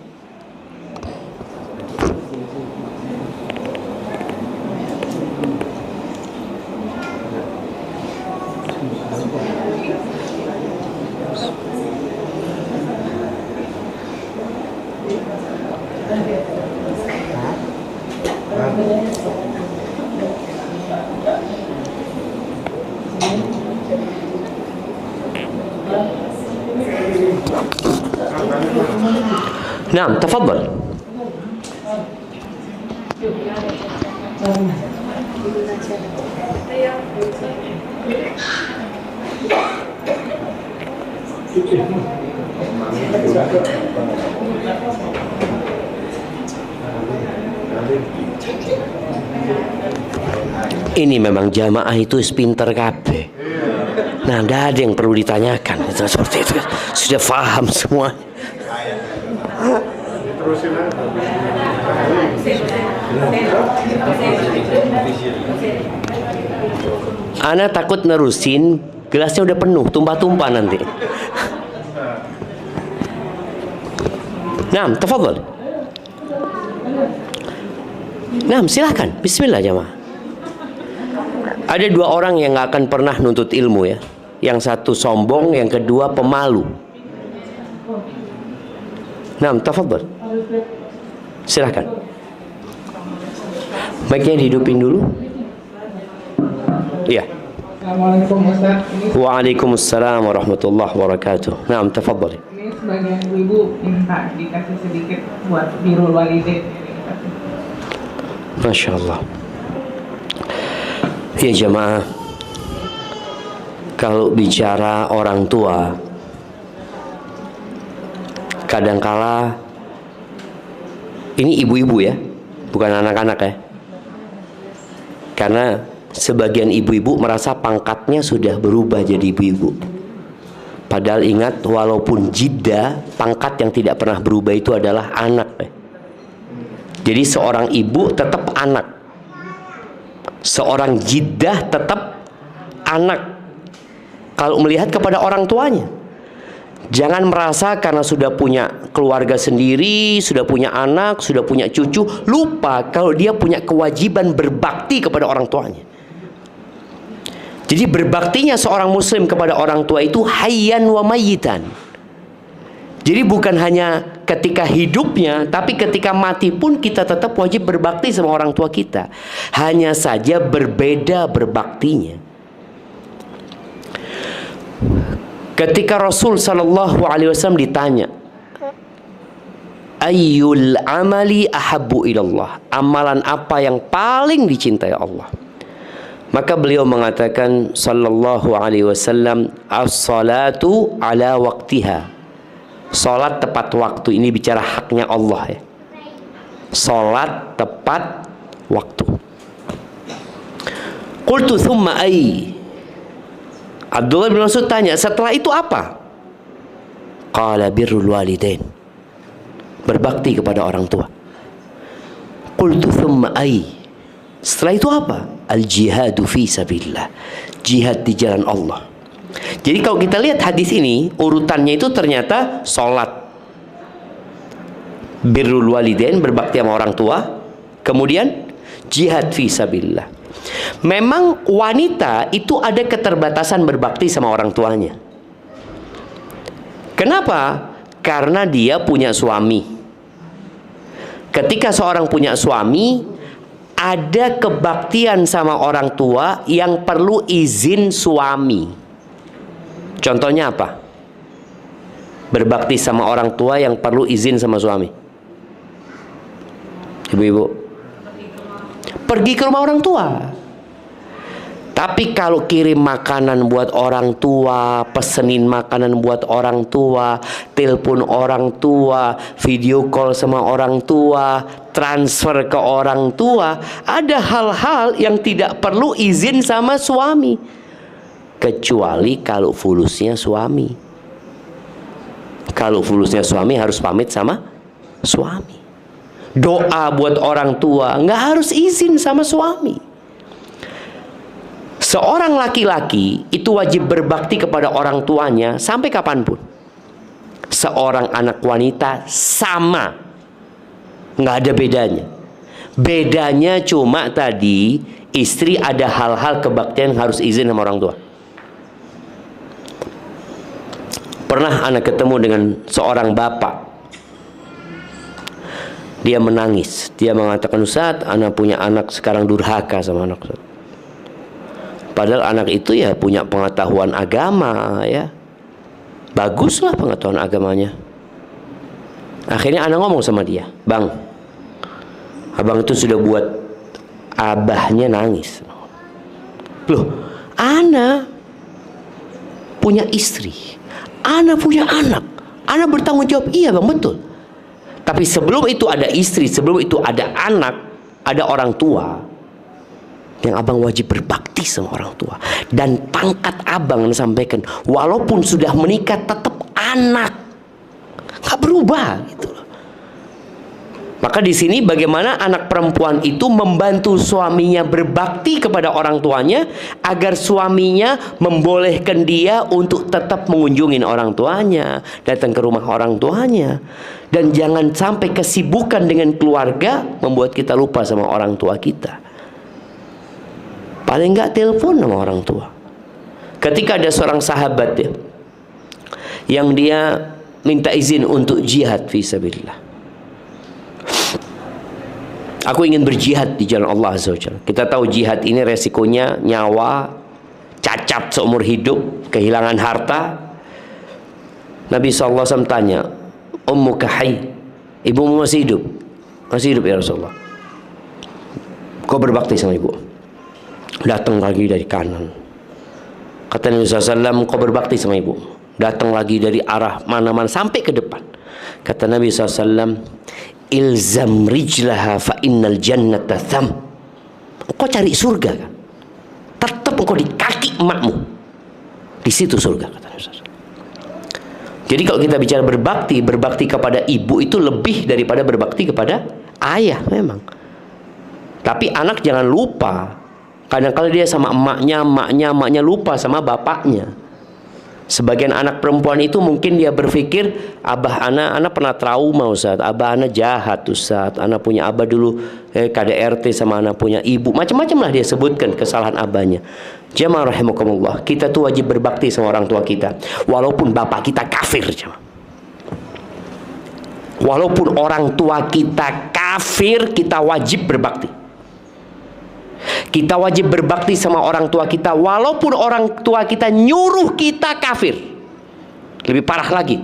Nah, tafadhal. Ini memang jamaah itu pinter kabeh. Nah, tidak ada yang perlu ditanyakan. Itu seperti itu. Sudah paham semua. Ana takut nerusin, gelasnya udah penuh, tumpah-tumpah nanti. Nah, tafadhal. Nah, silakan. Bismillah jamaah. Ada dua orang yang gak akan pernah nuntut ilmu ya. Yang satu sombong, yang kedua pemalu. Nah, tafadhol. Silahkan. Mic-nya dihidupin dulu. Iya. Assalamualaikum Ustaz. Waalaikumsalam warahmatullahi wabarakatuh. Nah, tafadhol. Ini sebagian ibu minta dikasih sedikit buat birrul walidain. Masya Allah. Ya jemaah, kalau bicara orang tua, kadangkala ini ibu-ibu ya, bukan anak-anak ya. Karena sebagian ibu-ibu merasa pangkatnya sudah berubah jadi ibu-ibu. Padahal ingat, walaupun jiddah, pangkat yang tidak pernah berubah itu adalah anak ya. Jadi seorang ibu tetap anak, seorang jiddah tetap anak kalau melihat kepada orang tuanya. Jangan merasa karena sudah punya keluarga sendiri, sudah punya anak, sudah punya cucu, lupa kalau dia punya kewajiban berbakti kepada orang tuanya. Jadi berbaktinya seorang muslim kepada orang tua itu hayyan wa mayyitan. Jadi bukan hanya ketika hidupnya, tapi ketika mati pun kita tetap wajib berbakti sama orang tua kita. Hanya saja berbeda berbaktinya. Ketika Rasul sallallahu alaihi wasallam ditanya, ayyul amali ahabbu ilallah, amalan apa yang paling dicintai Allah? Maka beliau mengatakan sallallahu alaihi wasallam, as-salatu ala waqtiha. Salat tepat waktu. Ini bicara haknya Allah ya. Salat tepat waktu. Qultu thumma ay. Abdullah bin Mas'ud tanya, setelah itu apa? Qala birrul walidain. Berbakti kepada orang tua. Qultu thumma ay. Setelah itu apa? Al jihadu fi sabilillah. Jihad di jalan Allah. Jadi kalau kita lihat hadis ini, urutannya itu ternyata sholat, birrul walidain, berbakti sama orang tua, kemudian jihad fi sabilillah. Memang wanita itu ada keterbatasan berbakti sama orang tuanya. Kenapa? Karena dia punya suami. Ketika seorang punya suami, ada kebaktian sama orang tua yang perlu izin suami. Contohnya apa? Berbakti sama orang tua yang perlu izin sama suami. Ibu-ibu, pergi ke rumah orang tua. Tapi kalau kirim makanan buat orang tua, pesenin makanan buat orang tua, telepon orang tua, video call sama orang tua, transfer ke orang tua, ada hal-hal yang tidak perlu izin sama suami. Kecuali kalau fulusnya suami. Kalau fulusnya suami harus pamit sama suami. Doa buat orang tua nggak harus izin sama suami. Seorang laki-laki itu wajib berbakti kepada orang tuanya sampai kapanpun. Seorang anak wanita sama, nggak ada bedanya. Bedanya cuma tadi, istri ada hal-hal kebaktian harus izin sama orang tua. Pernah anak ketemu dengan seorang bapak. Dia menangis. Dia mengatakan, Ustaz, anak punya anak sekarang durhaka sama anak. Padahal anak itu ya punya pengetahuan agama ya. Baguslah pengetahuan agamanya. Akhirnya anak ngomong sama dia, Bang, abang itu sudah buat abahnya nangis. Loh, anak punya istri, anak punya anak, anak bertanggung jawab. Iya bang, betul. Tapi sebelum itu ada istri, sebelum itu ada anak, ada orang tua, yang abang wajib berbakti sama orang tua. Dan pangkat abang yang sampaikan, walaupun sudah menikah tetap anak, nggak berubah gitu loh. Maka di sini bagaimana anak perempuan itu membantu suaminya berbakti kepada orang tuanya agar suaminya membolehkan dia untuk tetap mengunjungi orang tuanya, datang ke rumah orang tuanya. Dan jangan sampai kesibukan dengan keluarga membuat kita lupa sama orang tua kita. Paling nggak telepon sama orang tua. Ketika ada seorang sahabat ya, yang dia minta izin untuk jihad fisabilillah. Aku ingin berjihad di jalan Allah Azza wa Jalla. Kita tahu jihad ini resikonya nyawa, cacat seumur hidup, kehilangan harta. Nabi SAW tanya, Ummuka hayy, ibumu masih hidup? Masih hidup ya Rasulullah. Kau berbakti sama ibu. Datang lagi dari kanan. Kata Nabi SAW, kau berbakti sama ibu. Datang lagi dari arah mana-mana sampai ke depan. Kata Nabi SAW, ilzam rijlaha fa innal jannata tham. Engkau cari surga kan? Tetap engkau di kaki emakmu. Di situ surga, kata Nabi SAW. Jadi kalau kita bicara berbakti, berbakti kepada ibu itu lebih daripada berbakti kepada ayah memang. Tapi anak jangan lupa, kadang-kadang dia sama emaknya lupa sama bapaknya. Sebagian anak perempuan itu mungkin dia berpikir, abah anak pernah trauma Ustaz, abah anak jahat Ustaz, anak punya abah dulu KDRT sama anak punya ibu, macam-macam lah dia sebutkan kesalahan abahnya. Jamaah rahimakumullah, kita tuh wajib berbakti sama orang tua kita, walaupun bapak kita kafir. Walaupun orang tua kita kafir, kita wajib berbakti. Kita wajib berbakti sama orang tua kita walaupun orang tua kita nyuruh kita kafir. Lebih parah lagi,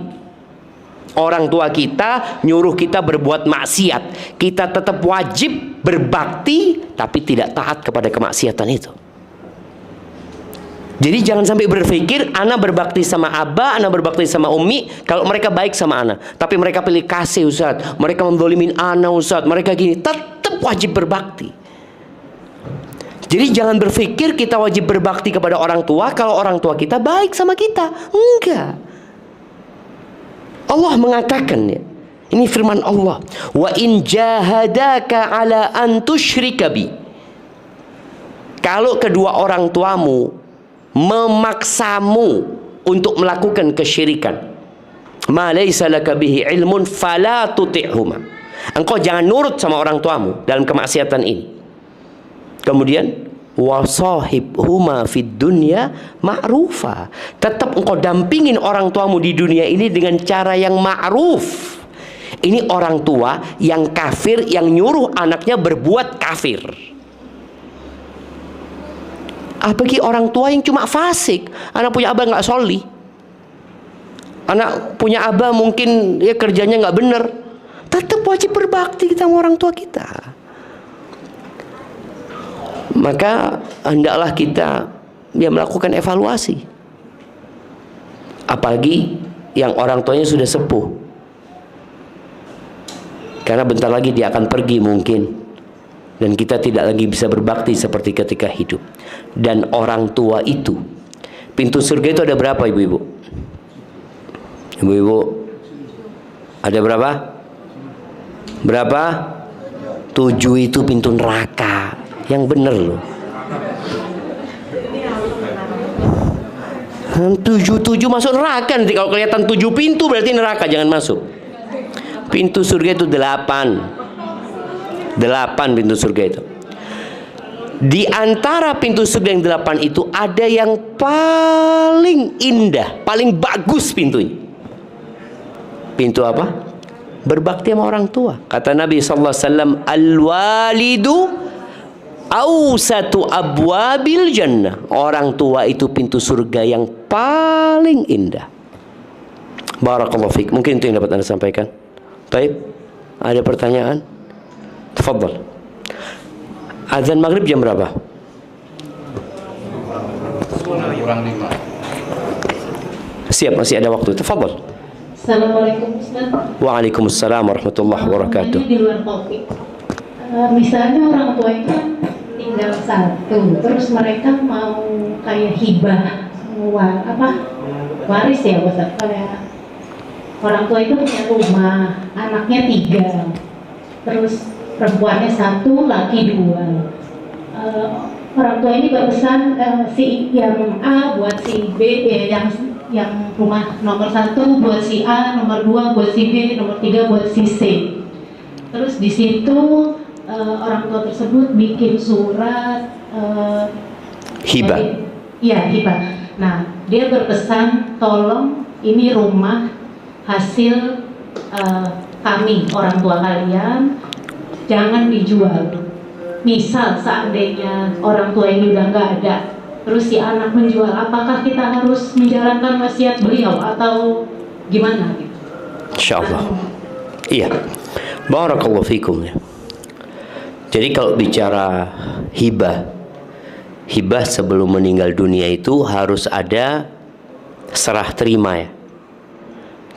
orang tua kita nyuruh kita berbuat maksiat, kita tetap wajib berbakti tapi tidak taat kepada kemaksiatan itu. Jadi jangan sampai berpikir anak berbakti sama abah, anak berbakti sama umi kalau mereka baik sama anak, tapi mereka pilih kasih Ustaz, mereka mendolimin anak Ustaz, mereka gini. Tetap wajib berbakti. Jadi jangan berpikir kita wajib berbakti kepada orang tua kalau orang tua kita baik sama kita. Enggak. Allah mengatakan ya, ini firman Allah, wa in jahadaka ala an tusyrika bi. Kalau kedua orang tuamu memaksamu untuk melakukan kesyirikan, ma laysa laka bihi ilmun fala tuti'huma. Engkau jangan nurut sama orang tuamu dalam kemaksiatan ini. Kemudian wasahibhuma fid dunya ma'rufa. Tetap engkau dampingin orang tuamu di dunia ini dengan cara yang ma'ruf. Ini orang tua yang kafir yang nyuruh anaknya berbuat kafir. Bagi orang tua yang cuma fasik, anak punya abah nggak sholih, anak punya abah mungkin ya kerjanya nggak bener, tetap wajib berbakti kita sama orang tua kita. Maka hendaklah kita melakukan evaluasi, apalagi yang orang tuanya sudah sepuh, karena bentar lagi dia akan pergi mungkin, dan kita tidak lagi bisa berbakti seperti ketika hidup. Dan orang tua itu, pintu surga itu ada berapa ibu-ibu? Ibu-ibu, ada berapa? Berapa? 7 itu pintu neraka. Yang bener loh. 7 masuk neraka. Nanti kalau kelihatan 7 pintu berarti neraka, jangan masuk. Pintu surga itu 8 pintu surga itu. Di antara pintu surga yang 8 itu ada yang paling indah, paling bagus pintunya. Pintu apa? Berbakti sama orang tua. Kata Nabi SAW, al-walidu awsatu abwabil jannah. Orang tua itu pintu surga yang paling indah. Barakallahu fiik. Mungkin itu yang dapat Anda sampaikan. Baik, ada pertanyaan? Tafadhal. Azan maghrib jam berapa? Kurang 5. Siap, masih ada waktu. Tafadhal. Assalamualaikum Ustaz. Waalaikumsalam warahmatullahi wabarakatuh. Di luar topik. Misalnya orang tua itu tinggal satu, terus mereka mau kayak hibah, waris ya Ustaz. Kayak orang tua itu punya rumah, anaknya 3, terus perempuannya 1, laki 2. Orang tua ini berpesan si yang A buat si B, yang rumah nomor 1 buat si A, nomor 2 buat si B, nomor 3 buat si C. Terus di situ orang tua tersebut bikin surat Hibah. Iya, hibah. Nah, dia berpesan, tolong ini rumah hasil kami, orang tua kalian, jangan dijual. Misal seandainya orang tua ini udah nggak ada, terus si anak menjual, apakah kita harus menjalankan wasiat beliau atau gimana? Gitu? Insyaallah. Iya. Barakallahu fikum ya. Jadi kalau bicara hibah, hibah sebelum meninggal dunia itu harus ada serah terima ya.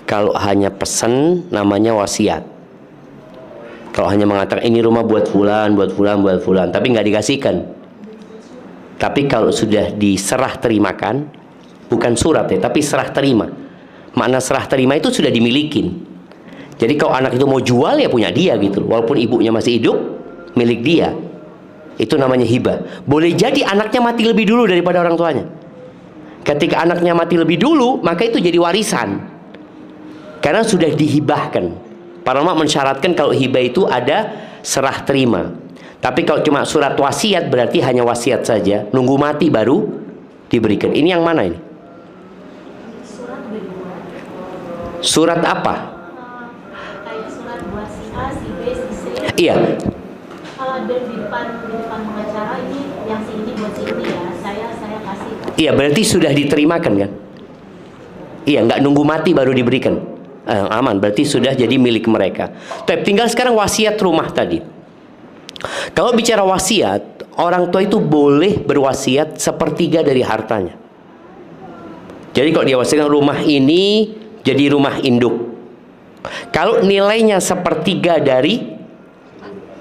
Kalau hanya pesan namanya wasiat. Kalau hanya mengatakan ini rumah buat fulan, buat fulan, buat fulan, tapi nggak dikasihkan. Tapi kalau sudah diserah terimakan, bukan surat ya, tapi serah terima. Makna serah terima itu sudah dimilikin. Jadi kalau anak itu mau jual ya punya dia gitu. Walaupun ibunya masih hidup, milik dia. Itu namanya hibah. Boleh jadi anaknya mati lebih dulu daripada orang tuanya. Ketika anaknya mati lebih dulu, maka itu jadi warisan. Karena sudah dihibahkan. Para ulama mensyaratkan kalau hibah itu ada serah terima. Tapi kalau cuma surat wasiat berarti hanya wasiat saja. Nunggu mati baru diberikan. Ini yang mana ini? Surat apa? Kayak surat buat si A, si B, si C. Iya. Kalau ada di depan pengacara ini yang si ini buat si ini ya, saya kasih. Iya, berarti sudah diterimakan kan? Iya, nggak nunggu mati baru diberikan. Aman, berarti sudah jadi milik mereka. Tapi tinggal sekarang wasiat rumah tadi. Kalau bicara wasiat, orang tua itu boleh berwasiat sepertiga dari hartanya. Jadi kalau dia wasiatkan rumah ini jadi rumah induk. Kalau nilainya sepertiga dari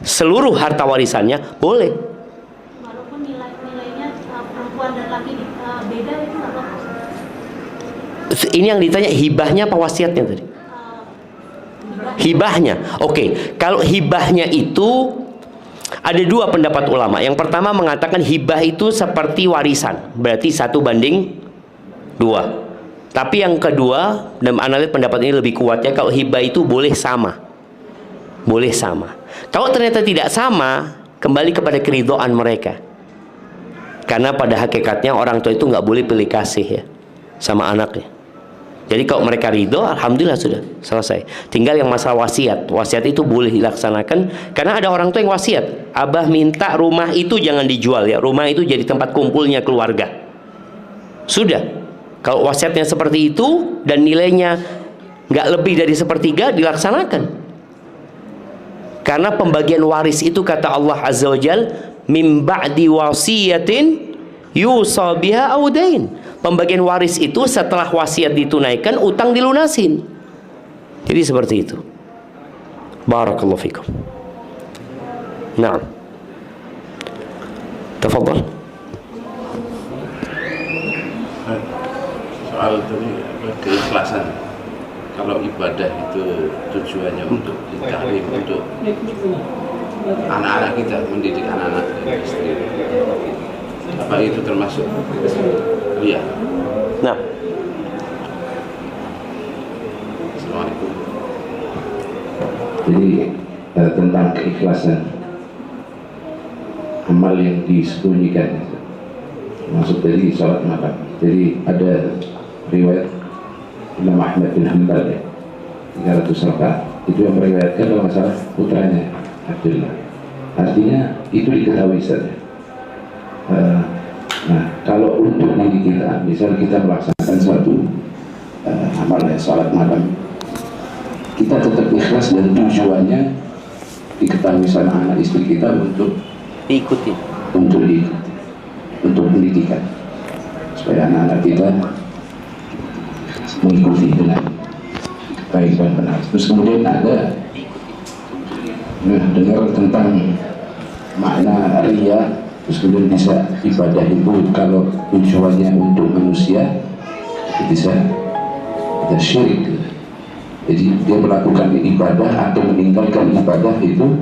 seluruh harta warisannya, boleh. Walaupun nilainya perempuan dan laki beda itu nggak apa-apa. Ini yang ditanya hibahnya apa wasiatnya tadi? Hibahnya. Oke, kalau hibahnya itu ada dua pendapat ulama. Yang pertama mengatakan hibah itu seperti warisan, berarti 1:2. Tapi yang kedua, dan analis pendapat ini lebih kuat ya, kalau hibah itu boleh sama. Boleh sama. Kalau ternyata tidak sama, kembali kepada keridhaan mereka. Karena pada hakikatnya orang tua itu nggak boleh pilih kasih ya sama anaknya. Jadi kalau mereka ridho, alhamdulillah sudah selesai. Tinggal yang masalah wasiat. Wasiat itu boleh dilaksanakan karena ada orang tua yang wasiat. Abah minta rumah itu jangan dijual ya. Rumah itu jadi tempat kumpulnya keluarga. Sudah. Kalau wasiatnya seperti itu dan nilainya nggak lebih dari sepertiga, dilaksanakan. Karena pembagian waris itu kata Allah Azza wa Jal, min ba'di wasiyatin yusa biha aw dain. Pembagian waris itu setelah wasiat ditunaikan, utang dilunasin. Jadi seperti itu. Barakallahu fikum. Naam. Tafadhal. Soal tadi keikhlasan. Kalau ibadah itu tujuannya untuk ditalim, untuk anak-anak kita, mendidik anak-anak dan istri. Apa itu termasuk riya? Nah, Assalamualaikum. Jadi tentang keikhlasan, amal yang disembunyikan, masuk dari sholat malam. Jadi ada riwayat Imam Ahmad bin Hanbal ya, 300 rakaat itu yang meriwayatkan kalau masalah putranya Abdullah. Artinya itu diketahui saja. Nah, kalau untuk diri kita, misal kita melaksanakan suatu amal sholat malam, kita tetap ikhlas dan tujuannya diketahui sama anak istri kita untuk diikuti. Untuk pendidikan, supaya anak-anak kita mengikuti dengan baik dan benar. Terus kemudian ada dengar tentang makna riya. Terus kemudian bisa ibadah itu kalau tujuannya untuk manusia, bisa syirik. Jadi dia melakukan ibadah atau meninggalkan ibadah itu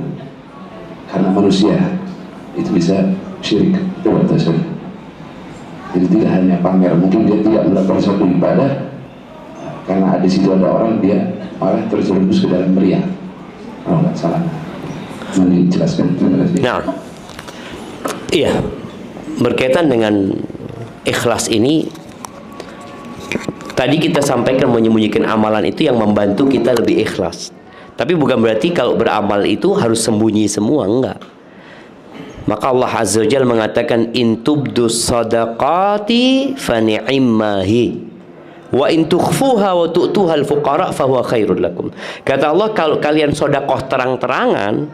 karena manusia, itu bisa syirik. Itu batasnya. Jadi tidak hanya pamer, mungkin dia tidak melakukan suatu ibadah karena di situ ada orang, dia malah terjerumus ke dalam riya. Kalau nggak salah, nanti dijelaskan. Terima kasih. Nah, iya. berkaitan dengan ikhlas ini, tadi kita sampaikan menyembunyikan amalan itu yang membantu kita lebih ikhlas. Tapi bukan berarti kalau beramal itu harus sembunyi semua, enggak. Maka Allah Azza wa Jalla mengatakan in tubdus sadaqati fa ni'immahi wa in tukhfuha wa tu'tuha al-fuqara fa huwa khairul lakum. Kata Allah, kalau kalian sedekah terang-terangan,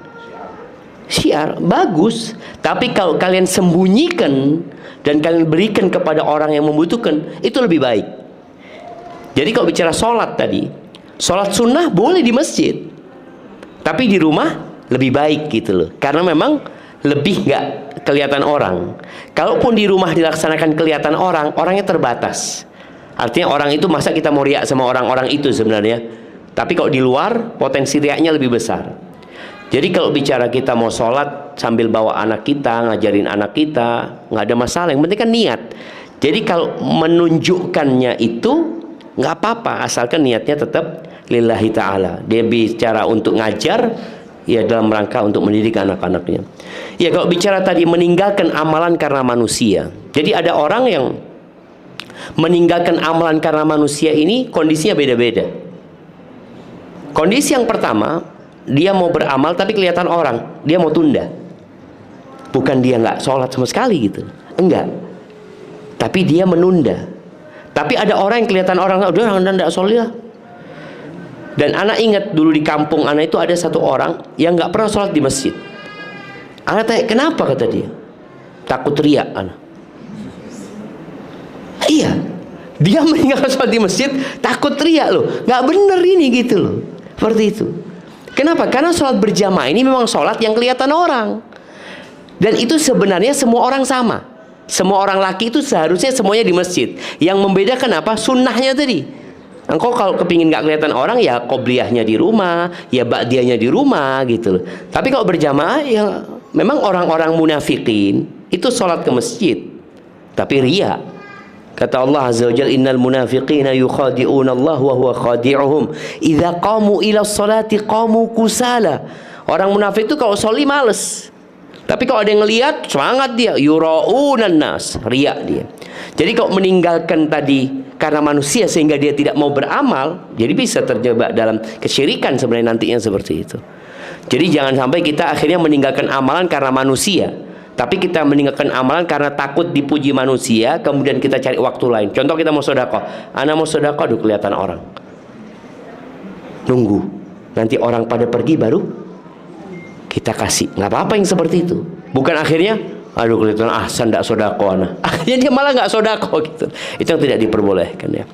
syiar bagus, tapi kalau kalian sembunyikan dan kalian berikan kepada orang yang membutuhkan, itu lebih baik. Jadi kalau bicara sholat tadi, sholat sunnah boleh di masjid, tapi di rumah lebih baik gitu loh, karena memang lebih nggak kelihatan orang. Kalaupun di rumah dilaksanakan kelihatan orang, orangnya terbatas. Artinya orang itu, masa kita mau riak sama orang-orang itu sebenarnya. Tapi kalau di luar, potensi riaknya lebih besar. Jadi kalau bicara kita mau sholat sambil bawa anak kita, ngajarin anak kita, nggak ada masalah. Yang penting kan niat. Jadi kalau menunjukkannya itu nggak apa-apa, asalkan niatnya tetap lillahi ta'ala. Dia bicara untuk ngajar, ya dalam rangka untuk mendidik anak-anaknya. Ya kalau bicara tadi meninggalkan amalan karena manusia. Jadi ada orang yang meninggalkan amalan karena manusia ini kondisinya beda-beda. Kondisi yang pertama, dia mau beramal tapi kelihatan orang, dia mau tunda. Bukan dia nggak sholat sama sekali gitu, enggak. Tapi dia menunda. Tapi ada orang yang kelihatan orang, udah anda nggak sholat. Dan anak ingat dulu di kampung anak itu ada satu orang yang nggak pernah sholat di masjid. Anak tanya, kenapa? Kata dia, takut riak anak. Iya, dia meninggalkan sholat di masjid takut riak loh, nggak bener ini gitu loh, seperti itu. Kenapa? Karena sholat berjamaah ini memang sholat yang kelihatan orang, dan itu sebenarnya semua orang sama. Semua orang laki itu seharusnya semuanya di masjid. Yang membedakan apa? Sunnahnya tadi. Engkau kalau kepingin nggak kelihatan orang, ya qobliyahnya di rumah, ya ba'diyahnya di rumah gitu loh. Tapi kalau berjamaah, ya memang orang-orang munafikin itu sholat ke masjid tapi riya. Kata Allah Azza wa Jalla, innal munafiqina yukhadi'una Allah wa huwa khadi'uhum idza qamu ila sholati qamu kusala. Orang munafik itu kalau sholi males, tapi kalau ada yang ngelihat semangat dia, yura'unan nas, riya dia. Jadi kalau meninggalkan tadi karena manusia sehingga dia tidak mau beramal, jadi bisa terjebak dalam kesyirikan sebenarnya nantinya seperti itu. Jadi jangan sampai kita akhirnya meninggalkan amalan karena manusia, tapi kita meninggalkan amalan karena takut dipuji manusia, kemudian kita cari waktu lain. Contoh kita mau sedekah, anak mau sedekah, aduh kelihatan orang, nunggu nanti orang pada pergi baru kita kasih. Nggak apa-apa yang seperti itu. Bukan akhirnya, aduh kelihatan ahsan nggak sedekah anak, akhirnya dia malah nggak sedekah gitu. Itu yang tidak diperbolehkan ya.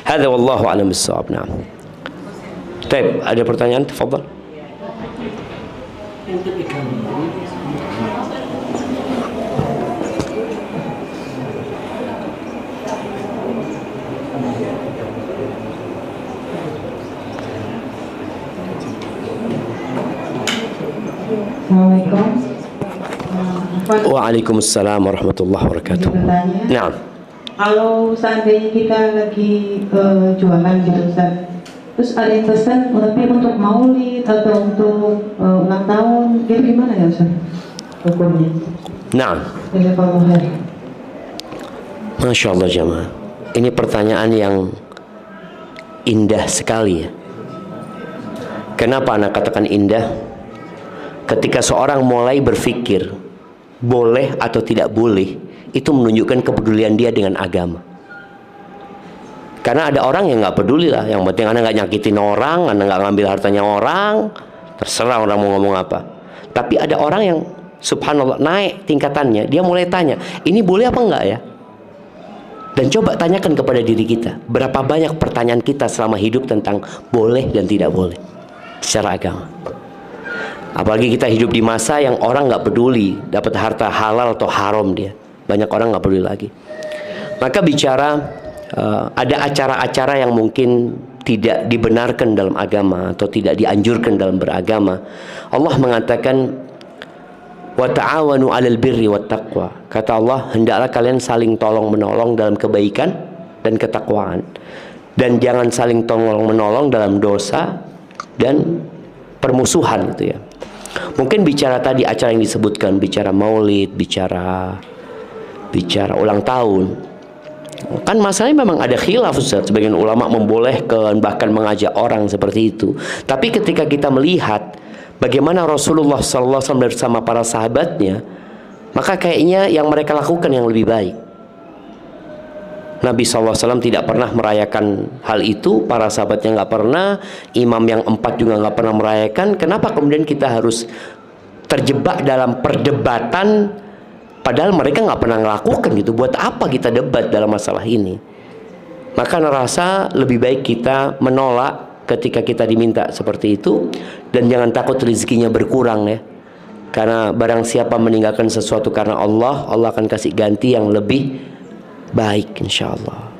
Hadza wallahu a'lam bissawab. Nah, Taib, ada pertanyaan? Tafadhal. Assalamualaikum. Waalaikumsalam warahmatullahi wabarakatuh. Bertanya, Nah, kalau seandainya kita lagi jualan gitu Ustaz, terus ada yang pesan tapi untuk maulid atau untuk ulang tahun, gitu gimana ya Ustaz hukumnya? nah, Jazakallahu khair. Masya Allah jamaah, ini pertanyaan yang indah sekali ya. Kenapa anak katakan indah? Ketika seorang mulai berpikir boleh atau tidak boleh, itu menunjukkan kepedulian dia dengan agama. Karena ada orang yang nggak peduli lah, yang penting anak nggak nyakitin orang, anak nggak ngambil hartanya orang, terserah orang mau ngomong apa. Tapi ada orang yang subhanallah naik tingkatannya, dia mulai tanya, ini boleh apa enggak ya? Dan coba tanyakan kepada diri kita, berapa banyak pertanyaan kita selama hidup tentang boleh dan tidak boleh secara agama. Apalagi kita hidup di masa yang orang nggak peduli dapat harta halal atau haram dia. Banyak orang nggak peduli lagi. Maka bicara ada acara-acara yang mungkin tidak dibenarkan dalam agama atau tidak dianjurkan dalam beragama. Allah mengatakan wa ta'awanu 'alal birri wat taqwa. Kata Allah, hendaklah kalian saling tolong-menolong dalam kebaikan dan ketakwaan. Dan jangan saling tolong-menolong dalam dosa dan permusuhan gitu ya. Mungkin bicara tadi acara yang disebutkan, bicara maulid, bicara bicara ulang tahun. Kan masalahnya memang ada khilaf Ustaz. Sebagian ulama membolehkan, bahkan mengajak orang seperti itu. Tapi ketika kita melihat bagaimana Rasulullah SAW bersama para sahabatnya, maka kayaknya yang mereka lakukan yang lebih baik. Nabi SAW tidak pernah merayakan hal itu, para sahabatnya nggak pernah, imam yang 4 juga nggak pernah merayakan. Kenapa kemudian kita harus terjebak dalam perdebatan, padahal mereka nggak pernah melakukan gitu? Buat apa kita debat dalam masalah ini? Maka rasa lebih baik kita menolak ketika kita diminta seperti itu, dan jangan takut rezekinya berkurang ya. Karena barang siapa meninggalkan sesuatu karena Allah, Allah akan kasih ganti yang lebih baik insyaallah.